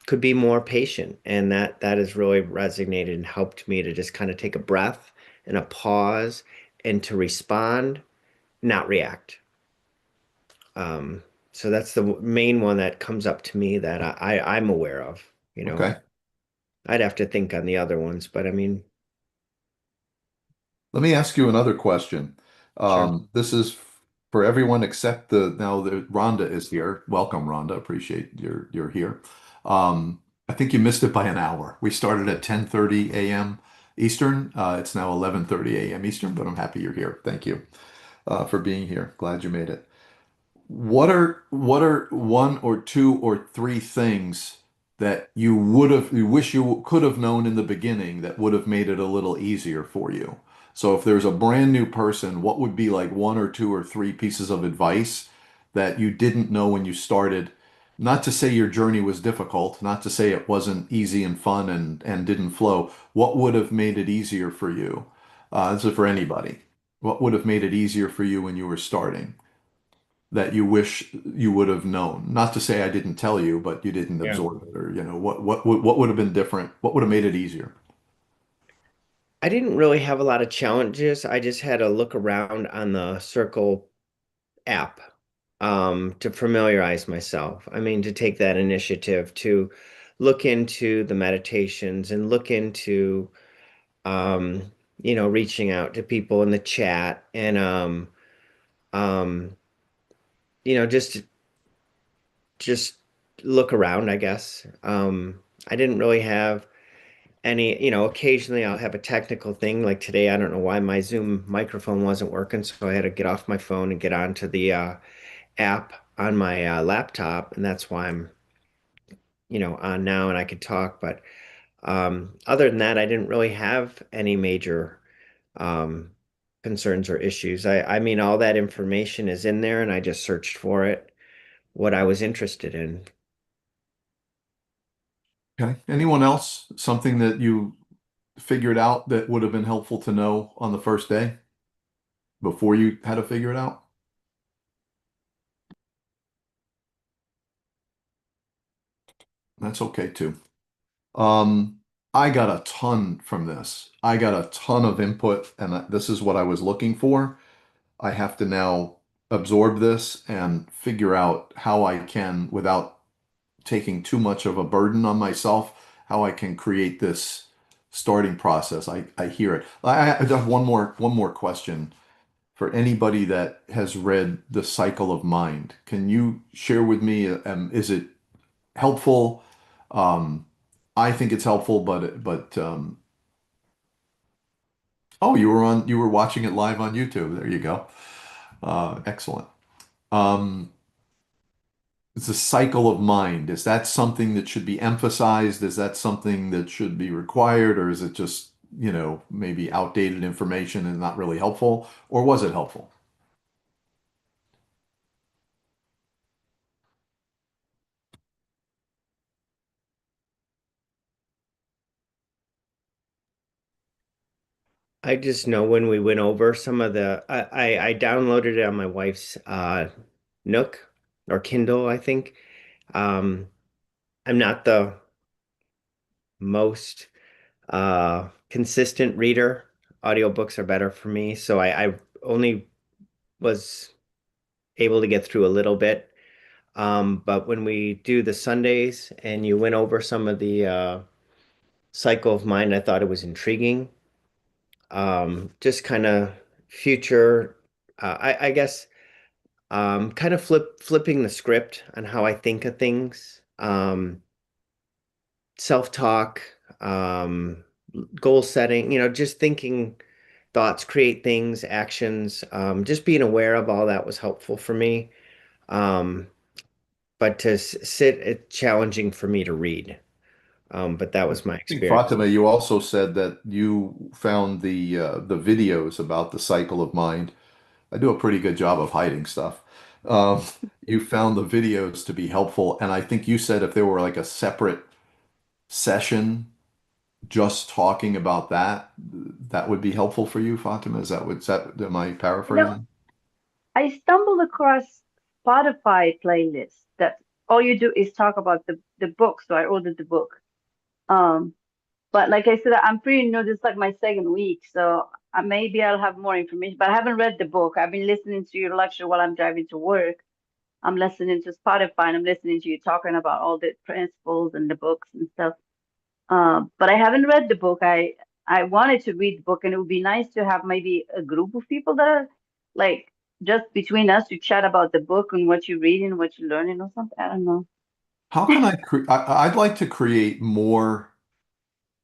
could be more patient. And that has really resonated and helped me to just kind of take a breath and a pause and to respond, not react. So that's the main one that comes up to me that I'm aware of, you know. Okay. I'd have to think on the other ones, but I mean, Let me ask you another question. sure. This is for everyone except now that Rhonda is here. Welcome, Rhonda. Appreciate you're here. I think you missed it by an hour. We started at 10:30 a.m. Eastern. It's now 11:30 a.m. Eastern, but I'm happy you're here. Thank you for being here. Glad you made it. What are one or two or three things that you wish you could have known in the beginning that would have made it a little easier for you? So if there's a brand new person, what would be like one or two or three pieces of advice that you didn't know when you started? Not to say your journey was difficult, not to say it wasn't easy and fun and didn't flow. What would have made it easier for you? This is for anybody. What would have made it easier for you when you were starting? That you wish you would have known? Not to say I didn't tell you, but you didn't Yeah. absorb it, or what would have been different? What would have made it easier? I didn't really have a lot of challenges. I just had to look around on the Circle app to familiarize myself. I mean, to take that initiative to look into the meditations and look into reaching out to people in the chat and um, just look around, I guess. I didn't really have any, occasionally I'll have a technical thing. Like today, I don't know why my Zoom microphone wasn't working, so I had to get off my phone and get onto the app on my laptop, and that's why I'm, on now and I could talk. But other than that, I didn't really have any major um, concerns or issues. I mean, all that information is in there, and I just searched for it, what I was interested in. Okay. Anyone else? Something that you figured out that would have been helpful to know on the first day before you had to figure it out? That's okay too. Um, I got a ton from this. I got a ton of input, and this is what I was looking for. I have to now absorb this and figure out how I can, without taking too much of a burden on myself, how I can create this starting process. I hear it. I have one more question for anybody that has read The Cycle of Mind. Can you share with me, is it helpful? Um, I think it's helpful, but oh, you were watching it live on YouTube. There you go. Excellent. Um, it's a cycle of mind. Is that something that should be emphasized? Is that something that should be required, or is it just, maybe outdated information and not really helpful? Or was it helpful? I just know when we went over some of I downloaded it on my wife's Nook or Kindle, I think. Um, I'm not the most consistent reader. Audiobooks are better for me, so I only was able to get through a little bit. But when we do the Sundays and you went over some of the cycle of mind, I thought it was intriguing. Just kind of future, I guess, kind of flipping the script on how I think of things, self-talk, um, goal setting, just thinking thoughts create things, actions, just being aware of all that was helpful for me. Um, but to sit, it's challenging for me to read. But that was my I think experience. Fatima, you also said that you found the videos about the cycle of mind. I do a pretty good job of hiding stuff. Um, you found the videos to be helpful, and I think you said if there were like a separate session just talking about that, that would be helpful for you, Fatima. Am I You know, paraphrasing? I stumbled across Spotify playlists that all you do is talk about the book. So I ordered the book. Um, but like I said, I'm pretty new. This is like my second week, so maybe I'll have more information. But I haven't read the book. I've been listening to your lecture while I'm driving to work. I'm listening to Spotify and I'm listening to you talking about all the principles and the books and stuff. But I haven't read the book. I wanted to read the book, and it would be nice to have maybe a group of people that are like just between us to chat about the book and what you're reading, what you're learning, or something. I don't know. How can I'd like to create more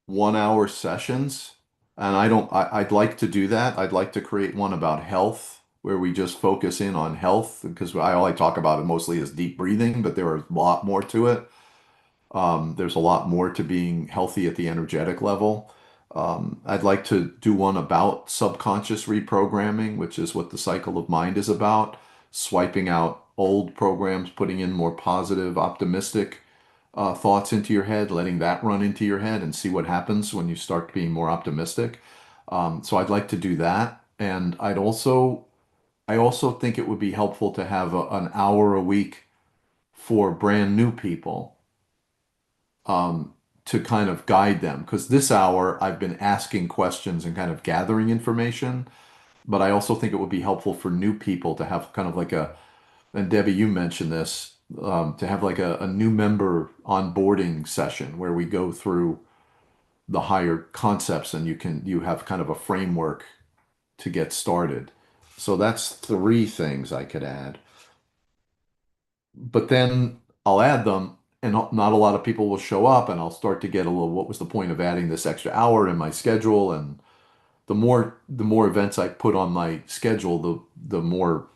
1 hour sessions, and I'd like to do that. I'd like to create one about health where we just focus in on health because all I talk about it mostly is deep breathing, but there are a lot more to it. There's a lot more to being healthy at the energetic level. I'd like to do one about subconscious reprogramming, which is what the cycle of mind is about, swiping out old programs, putting in more positive, optimistic thoughts into your head, letting that run into your head and see what happens when you start being more optimistic. So I'd like to do that. And I also think it would be helpful to have an hour a week for brand new people to kind of guide them. Because this hour I've been asking questions and kind of gathering information, but I also think it would be helpful for new people to have kind of like and Debbie, you mentioned this, to have like a new member onboarding session where we go through the higher concepts and you have kind of a framework to get started. So that's three things I could add. But then I'll add them and not a lot of people will show up and I'll start to get a little, what was the point of adding this extra hour in my schedule? And the more events I put on my schedule, the more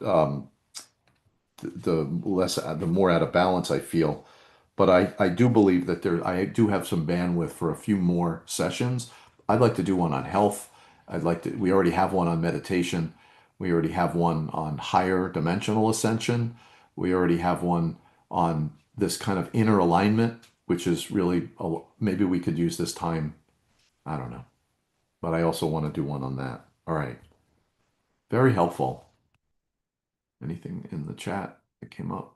the more out of balance I feel. But I do believe that I do have some bandwidth for a few more sessions. I'd like to do one on health. We already have one on meditation. We already have one on higher dimensional ascension. We already have one on this kind of inner alignment, which is really, maybe we could use this time. I don't know. But I also want to do one on that. All right. Very helpful. Anything in the chat that came up?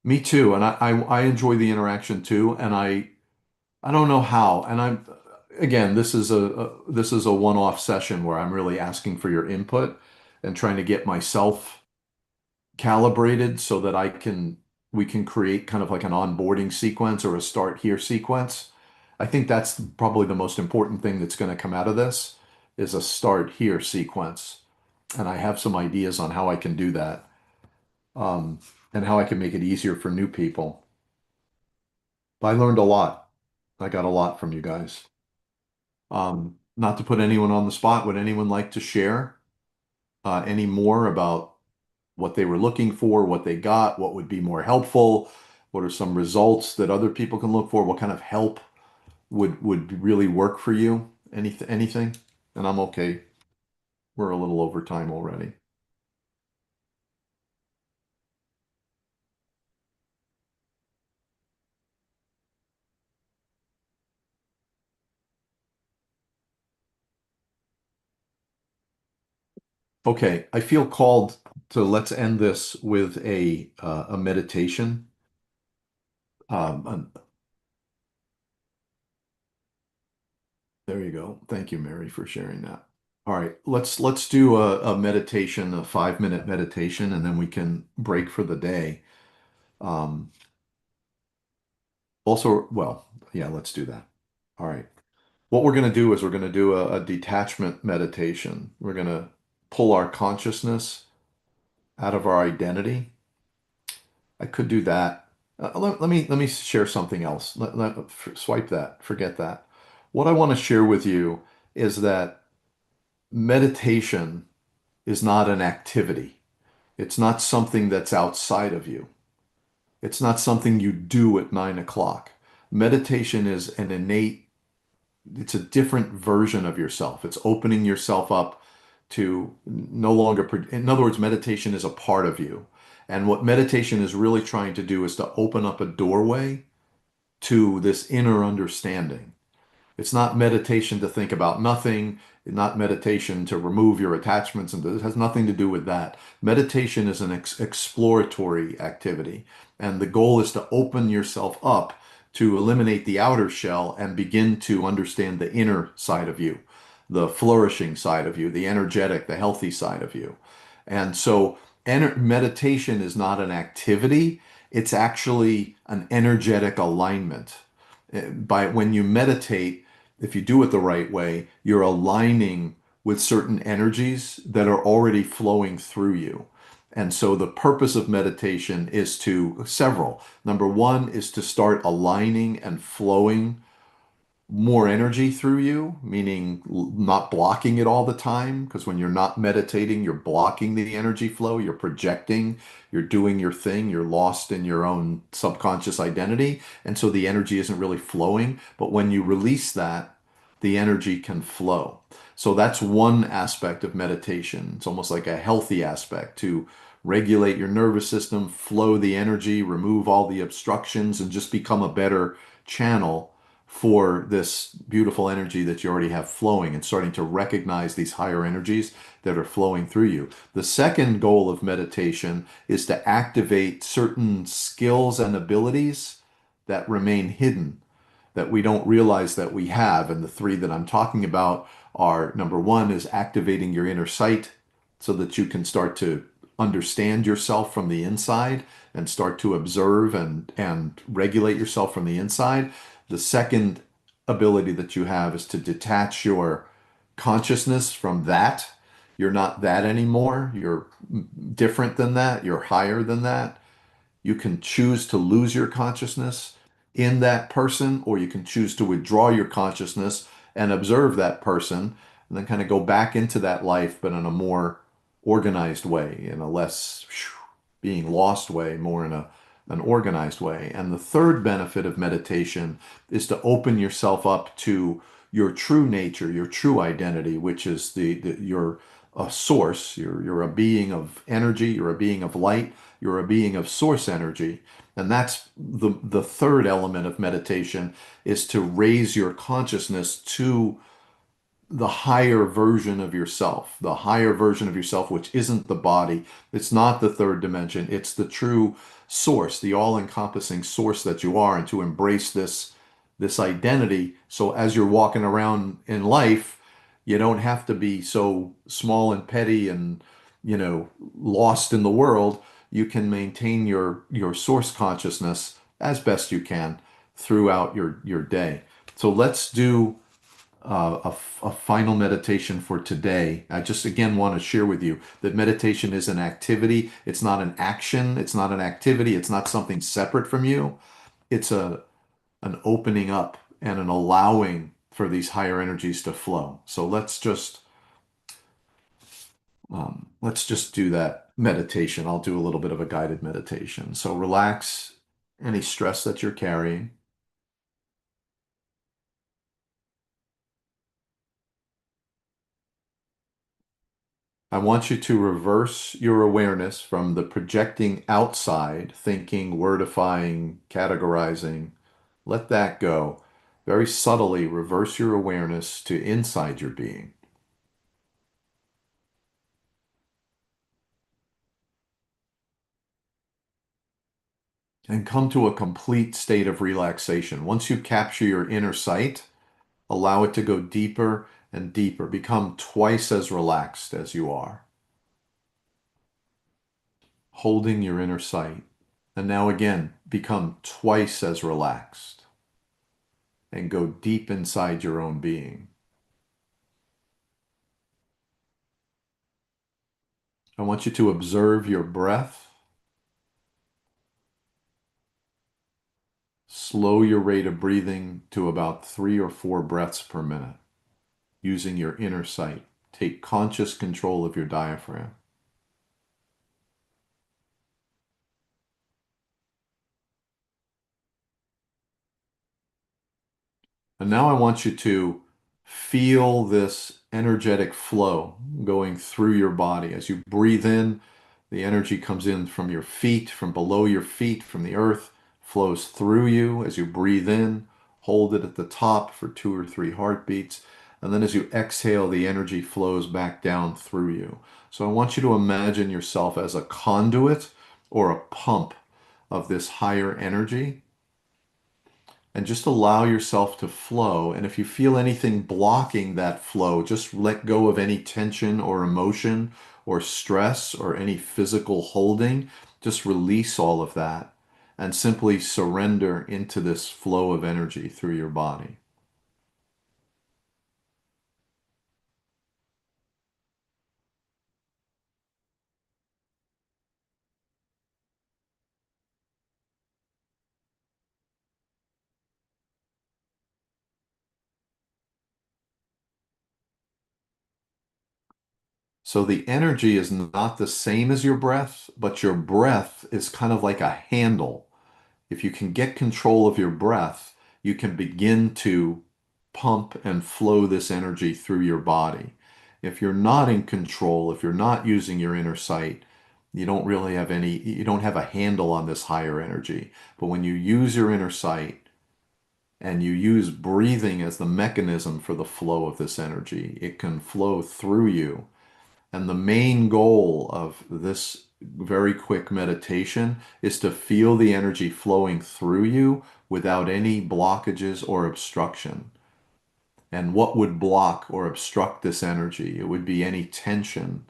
Me too, and I enjoy the interaction too, and I don't know how, and I'm again, this is a one-off session where I'm really asking for your input and trying to get myself calibrated so that we can create kind of like an onboarding sequence or a start here sequence. I think that's probably the most important thing that's going to come out of this is a start here sequence, and I have some ideas on how I can do that, um, and how I can make it easier for new people. I learned a lot. I got a lot from you guys. Not to put anyone on the spot, would anyone like to share any more about what they were looking for, what they got, what would be more helpful? What are some results that other people can look for? What kind of help would really work for you? Anything? And I'm okay. We're a little over time already. Okay, I feel called to let's end this with a meditation. Um, there you go. Thank you, Mary, for sharing that. All right, let's do a meditation, a 5 minute meditation, and then we can break for the day. Also, well, yeah, let's do that. All right. What we're going to do is we're going to do a detachment meditation. We're going to pull our consciousness out of our identity. I could do that. Let me share something else. Swipe that. Forget that. What I want to share with you is that meditation is not an activity. It's not something that's outside of you. It's not something you do at 9 o'clock. Meditation is an innate, it's a different version of yourself. It's opening yourself up to no longer, in other words, meditation is a part of you. And what meditation is really trying to do is to open up a doorway to this inner understanding. It's not meditation to think about nothing, not meditation to remove your attachments, and it has nothing to do with that. Meditation is an exploratory activity, and the goal is to open yourself up to eliminate the outer shell and begin to understand the inner side of you, the flourishing side of you, the energetic, the healthy side of you. And so, meditation is not an activity, it's actually an energetic alignment. By when you meditate, if you do it the right way, you're aligning with certain energies that are already flowing through you. And so the purpose of meditation is to several. Number one is to start aligning and flowing more energy through you, meaning not blocking it all the time. Because when you're not meditating, you're blocking the energy flow, you're projecting, you're doing your thing, you're lost in your own subconscious identity. And so the energy isn't really flowing. But when you release that, the energy can flow. So that's one aspect of meditation. It's almost like a healthy aspect to regulate your nervous system, flow the energy, remove all the obstructions, and just become a better channel for this beautiful energy that you already have flowing and starting to recognize these higher energies that are flowing through you. The second goal of meditation is to activate certain skills and abilities that remain hidden, that we don't realize that we have. And the three that I'm talking about are, number one is activating your inner sight so that you can start to understand yourself from the inside and start to observe and regulate yourself from the inside. The second ability that you have is to detach your consciousness from that. You're not that anymore. You're different than that. You're higher than that. You can choose to lose your consciousness in that person, or you can choose to withdraw your consciousness and observe that person and then kind of go back into that life, but in a more organized way, in a less being lost way, more in an organized way. And the third benefit of meditation is to open yourself up to your true nature, your true identity, which is you're a source, you're a being of energy, you're a being of light, you're a being of source energy. And that's the third element of meditation, is to raise your consciousness to the higher version of yourself, the higher version of yourself, which isn't the body. It's not the third dimension. It's the true source, the all-encompassing source that you are, and to embrace this identity. So as you're walking around in life, you don't have to be so small and petty and, lost in the world. You can maintain your source consciousness as best you can throughout your day. So let's do a final meditation for today. I just again want to share with you that meditation is an activity. It's not an action. It's not an activity. It's not something separate from you. It's an opening up and an allowing for these higher energies to flow. So let's just do that meditation. I'll do a little bit of a guided meditation. So relax any stress that you're carrying. I want you to reverse your awareness from the projecting outside, thinking, wordifying, categorizing. Let that go. Very subtly reverse your awareness to inside your being and come to a complete state of relaxation. Once you capture your inner sight, allow it to go deeper and deeper. Become twice as relaxed as you are, holding your inner sight. And now again, become twice as relaxed. and go deep inside your own being. I want you to observe your breath. Slow your rate of breathing to about 3 or 4 breaths per minute using your inner sight. Take conscious control of your diaphragm. And now I want you to feel this energetic flow going through your body. As you breathe in, the energy comes in from your feet, from below your feet, from the earth, flows through you. As you breathe in, hold it at the top for 2 or 3 heartbeats. And then as you exhale, the energy flows back down through you. So I want you to imagine yourself as a conduit or a pump of this higher energy, and just allow yourself to flow. And if you feel anything blocking that flow, just let go of any tension or emotion or stress or any physical holding. Just release all of that and simply surrender into this flow of energy through your body. So the energy is not the same as your breath, but your breath is kind of like a handle. If you can get control of your breath, you can begin to pump and flow this energy through your body. If you're not in control, if you're not using your inner sight, you don't really have you don't have a handle on this higher energy. But when you use your inner sight and you use breathing as the mechanism for the flow of this energy, it can flow through you. And the main goal of this very quick meditation is to feel the energy flowing through you without any blockages or obstruction. And what would block or obstruct this energy? It would be any tension,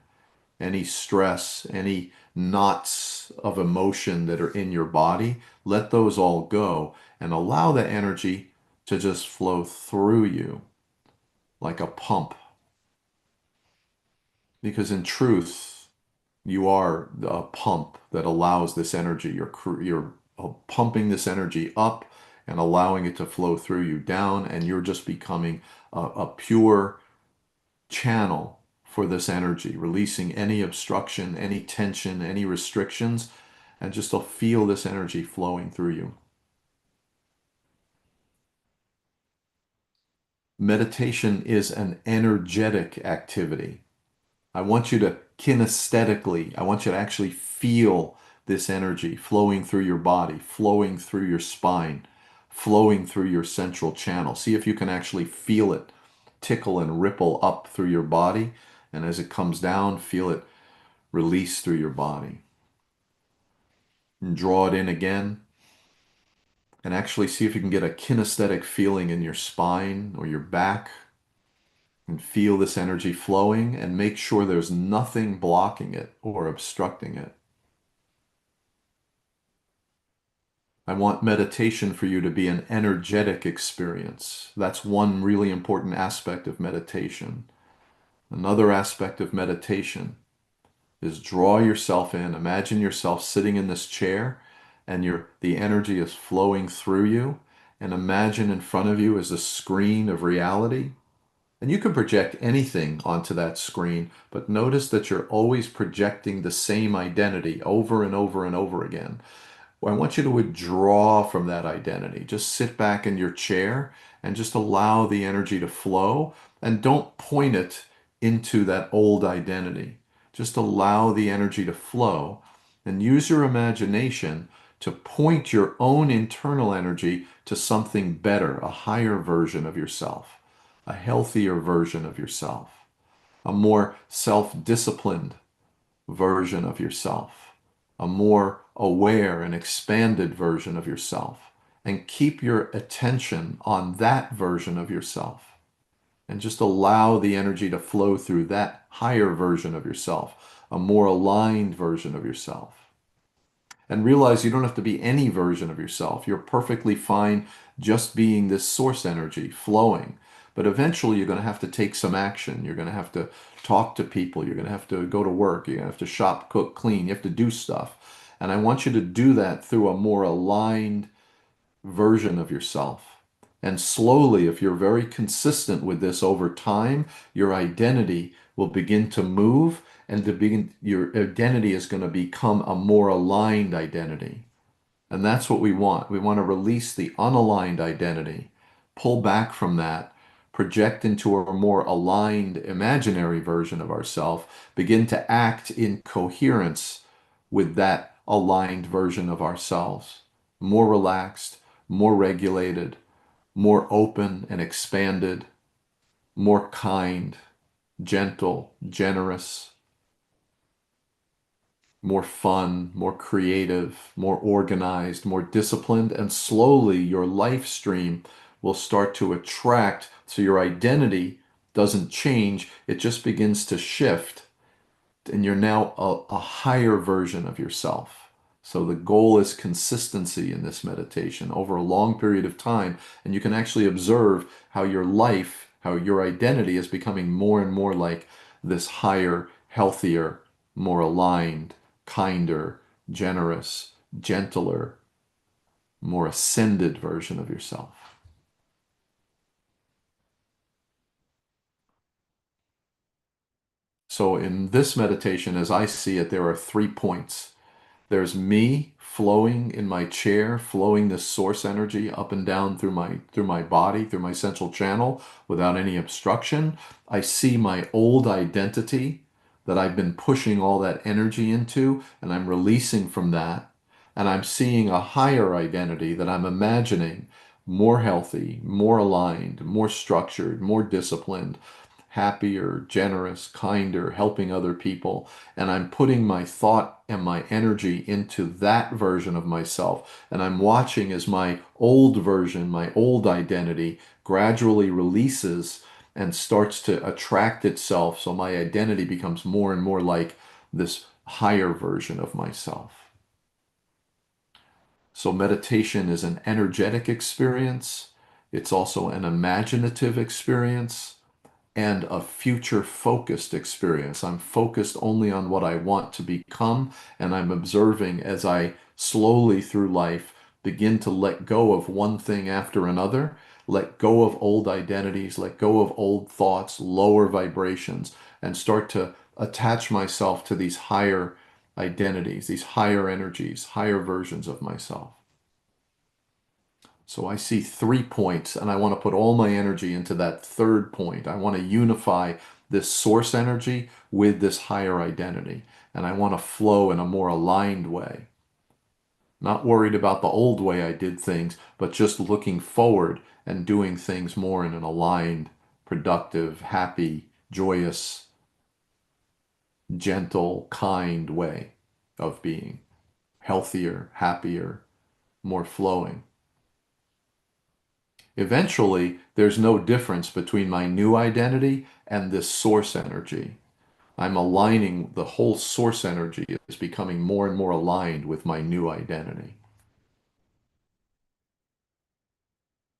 any stress, any knots of emotion that are in your body. Let those all go and allow the energy to just flow through you like a pump. Because in truth, you are a pump that allows this energy. You're pumping this energy up and allowing it to flow through you down, and you're just becoming a pure channel for this energy, releasing any obstruction, any tension, any restrictions, and just to feel this energy flowing through you. Meditation is an energetic activity. I want you to kinesthetically, I want you to actually feel this energy flowing through your body, flowing through your spine, flowing through your central channel. See if you can actually feel it tickle and ripple up through your body. And as it comes down, feel it release through your body. And draw it in again. And actually see if you can get a kinesthetic feeling in your spine or your back. And feel this energy flowing and make sure there's nothing blocking it or obstructing it. I want meditation for you to be an energetic experience. That's one really important aspect of meditation. Another aspect of meditation is draw yourself in. Imagine yourself sitting in this chair and the energy is flowing through you. And imagine in front of you is a screen of reality. And you can project anything onto that screen, but notice that you're always projecting the same identity over and over and over again. Well, I want you to withdraw from that identity. Just sit back in your chair and just allow the energy to flow, and don't point it into that old identity. Just allow the energy to flow and use your imagination to point your own internal energy to something better, a higher version of yourself, a healthier version of yourself, a more self-disciplined version of yourself, a more aware and expanded version of yourself. And keep your attention on that version of yourself. And just allow the energy to flow through that higher version of yourself, a more aligned version of yourself. and realize you don't have to be any version of yourself. You're perfectly fine just being this source energy flowing. But eventually, you're going to have to take some action. You're going to have to talk to people. You're going to have to go to work. You're going to have to shop, cook, clean. You have to do stuff. And I want you to do that through a more aligned version of yourself. And slowly, if you're very consistent with this over time, your identity will begin to move, and your identity is going to become a more aligned identity. And that's what we want. We want to release the unaligned identity, pull back from that, project into a more aligned imaginary version of ourselves, begin to act in coherence with that aligned version of ourselves, more relaxed, more regulated, more open and expanded, more kind, gentle, generous, more fun, more creative, more organized, more disciplined, and slowly your life stream will start to attract. So your identity doesn't change, it just begins to shift, and you're now a higher version of yourself. So the goal is consistency in this meditation over a long period of time, and you can actually observe how your life, how your identity is becoming more and more like this higher, healthier, more aligned, kinder, generous, gentler, more ascended version of yourself. So in this meditation, as I see it, there are 3 points. There's me flowing in my chair, flowing this source energy up and down through my body, through my central channel without any obstruction. I see my old identity that I've been pushing all that energy into, and I'm releasing from that. And I'm seeing a higher identity that I'm imagining more healthy, more aligned, more structured, more disciplined, happier, generous, kinder, helping other people. And I'm putting my thought and my energy into that version of myself. And I'm watching as my old version, my old identity gradually releases and starts to attract itself. So my identity becomes more and more like this higher version of myself. So meditation is an energetic experience. It's also an imaginative experience and a future focused experience. I'm focused only on what I want to become, and I'm observing as I slowly through life begin to let go of one thing after another, let go of old identities, let go of old thoughts, lower vibrations, and start to attach myself to these higher identities, these higher energies, higher versions of myself. So I see 3 points, and I want to put all my energy into that third point. I want to unify this source energy with this higher identity, and I want to flow in a more aligned way. Not worried about the old way I did things, but just looking forward and doing things more in an aligned, productive, happy, joyous, gentle, kind way of being. Healthier, happier, more flowing. Eventually, there's no difference between my new identity and this source energy. I'm aligning, the whole source energy is becoming more and more aligned with my new identity.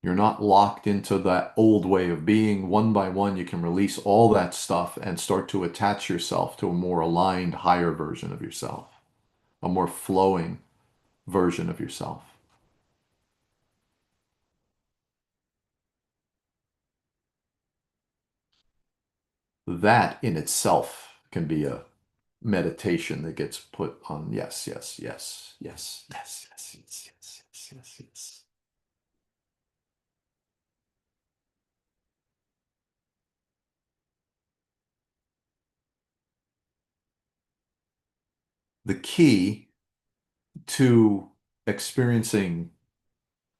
You're not locked into that old way of being. One by one, you can release all that stuff and start to attach yourself to a more aligned, higher version of yourself, a more flowing version of yourself. That in itself can be a meditation that gets put on. Yes, yes, yes, yes, yes, yes, yes, yes, yes, yes, yes. The key to experiencing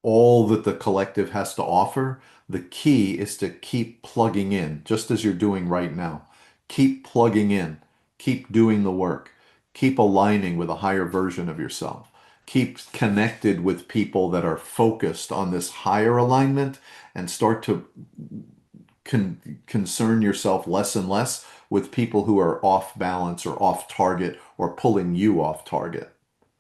all that the collective has to offer, the key is to keep plugging in, just as you're doing right now. Keep plugging in, keep doing the work, keep aligning with a higher version of yourself. Keep connected with people that are focused on this higher alignment, and start to concern yourself less and less with people who are off balance or off target or pulling you off target.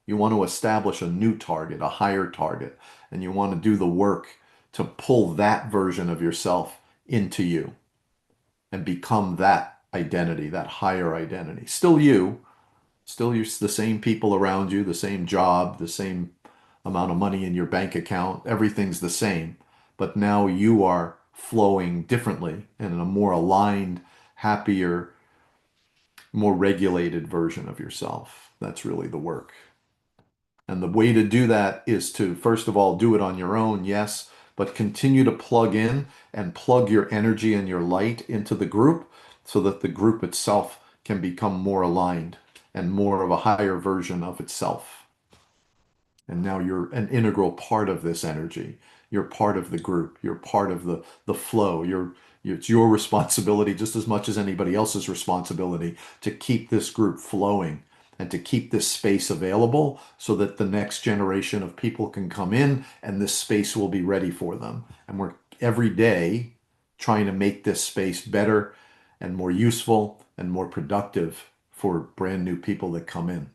You want to establish a new target, a higher target, and you want to do the work to pull that version of yourself into you and become that identity, that higher identity. Still you, still you're the same people around you, the same job, the same amount of money in your bank account, everything's the same. But now you are flowing differently and in a more aligned, happier, more regulated version of yourself. That's really the work. And the way to do that is to, first of all, do it on your own, yes, but continue to plug in and plug your energy and your light into the group so that the group itself can become more aligned and more of a higher version of itself. And now you're an integral part of this energy. You're part of the group. You're part of the flow. It's your responsibility just as much as anybody else's responsibility to keep this group flowing and to keep this space available so that the next generation of people can come in and this space will be ready for them. And we're every day trying to make this space better and more useful and more productive for brand new people that come in.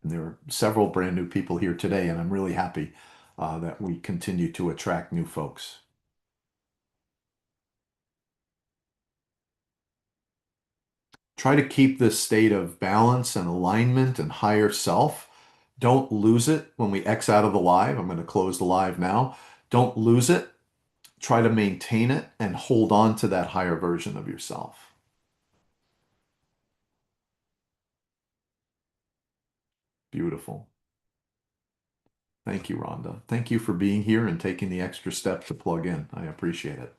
And there are several brand new people here today, and I'm really happy that we continue to attract new folks. Try to keep this state of balance and alignment and higher self. Don't lose it when we X out of the live. I'm going to close the live now. Don't lose it. Try to maintain it and hold on to that higher version of yourself. Beautiful. Thank you, Rhonda. Thank you for being here and taking the extra step to plug in. I appreciate it.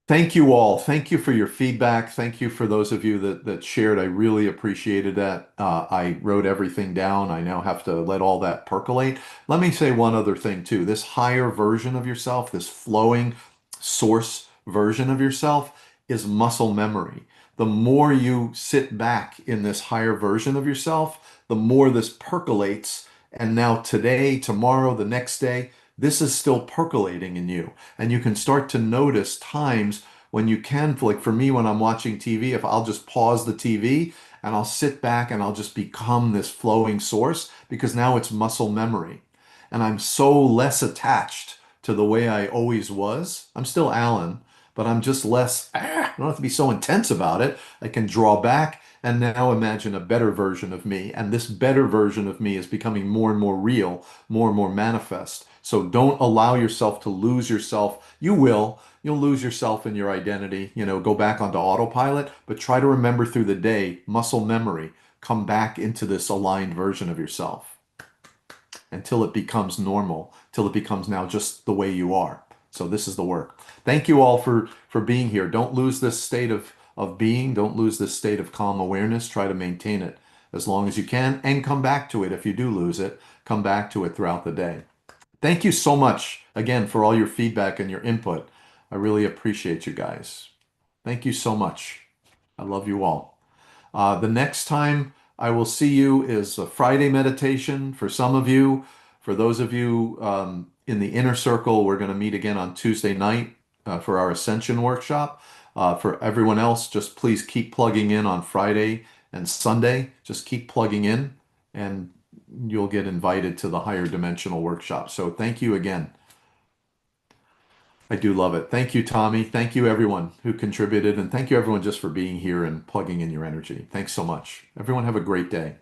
Thank you all. Thank you for your feedback. Thank you for those of you that shared. I really appreciated that. I wrote everything down. I now have to let all that percolate. Let me say one other thing too. This higher version of yourself, this flowing source version of yourself is muscle memory. The more you sit back in this higher version of yourself, the more this percolates. And now today, tomorrow, the next day, this is still percolating in you. And you can start to notice times when you can, like for me, when I'm watching TV, if I'll just pause the TV and I'll sit back and I'll just become this flowing source because now it's muscle memory. And I'm so less attached to the way I always was. I'm still Alan, but I'm just less, I don't have to be so intense about it. I can draw back and now imagine a better version of me. And this better version of me is becoming more and more real, more and more manifest. So don't allow yourself to lose yourself. You will. You'll lose yourself in your identity, go back onto autopilot, but try to remember through the day, muscle memory, come back into this aligned version of yourself until it becomes normal, till it becomes now just the way you are. So this is the work. Thank you all for being here. Don't lose this state of being. Don't lose this state of calm awareness. Try to maintain it as long as you can and come back to it. If you do lose it, come back to it throughout the day. Thank you so much again for all your feedback and your input. I really appreciate you guys. Thank you so much. I love you all. The next time I will see you is a Friday meditation for some of you. For those of you in the inner circle, we're going to meet again on Tuesday night for our Ascension workshop. For everyone else, just please keep plugging in on Friday and Sunday. Just keep plugging in and you'll get invited to the higher dimensional workshop. So thank you again. I do love it. Thank you, Tommy. Thank you, everyone who contributed. And thank you, everyone, just for being here and plugging in your energy. Thanks so much. Everyone have a great day.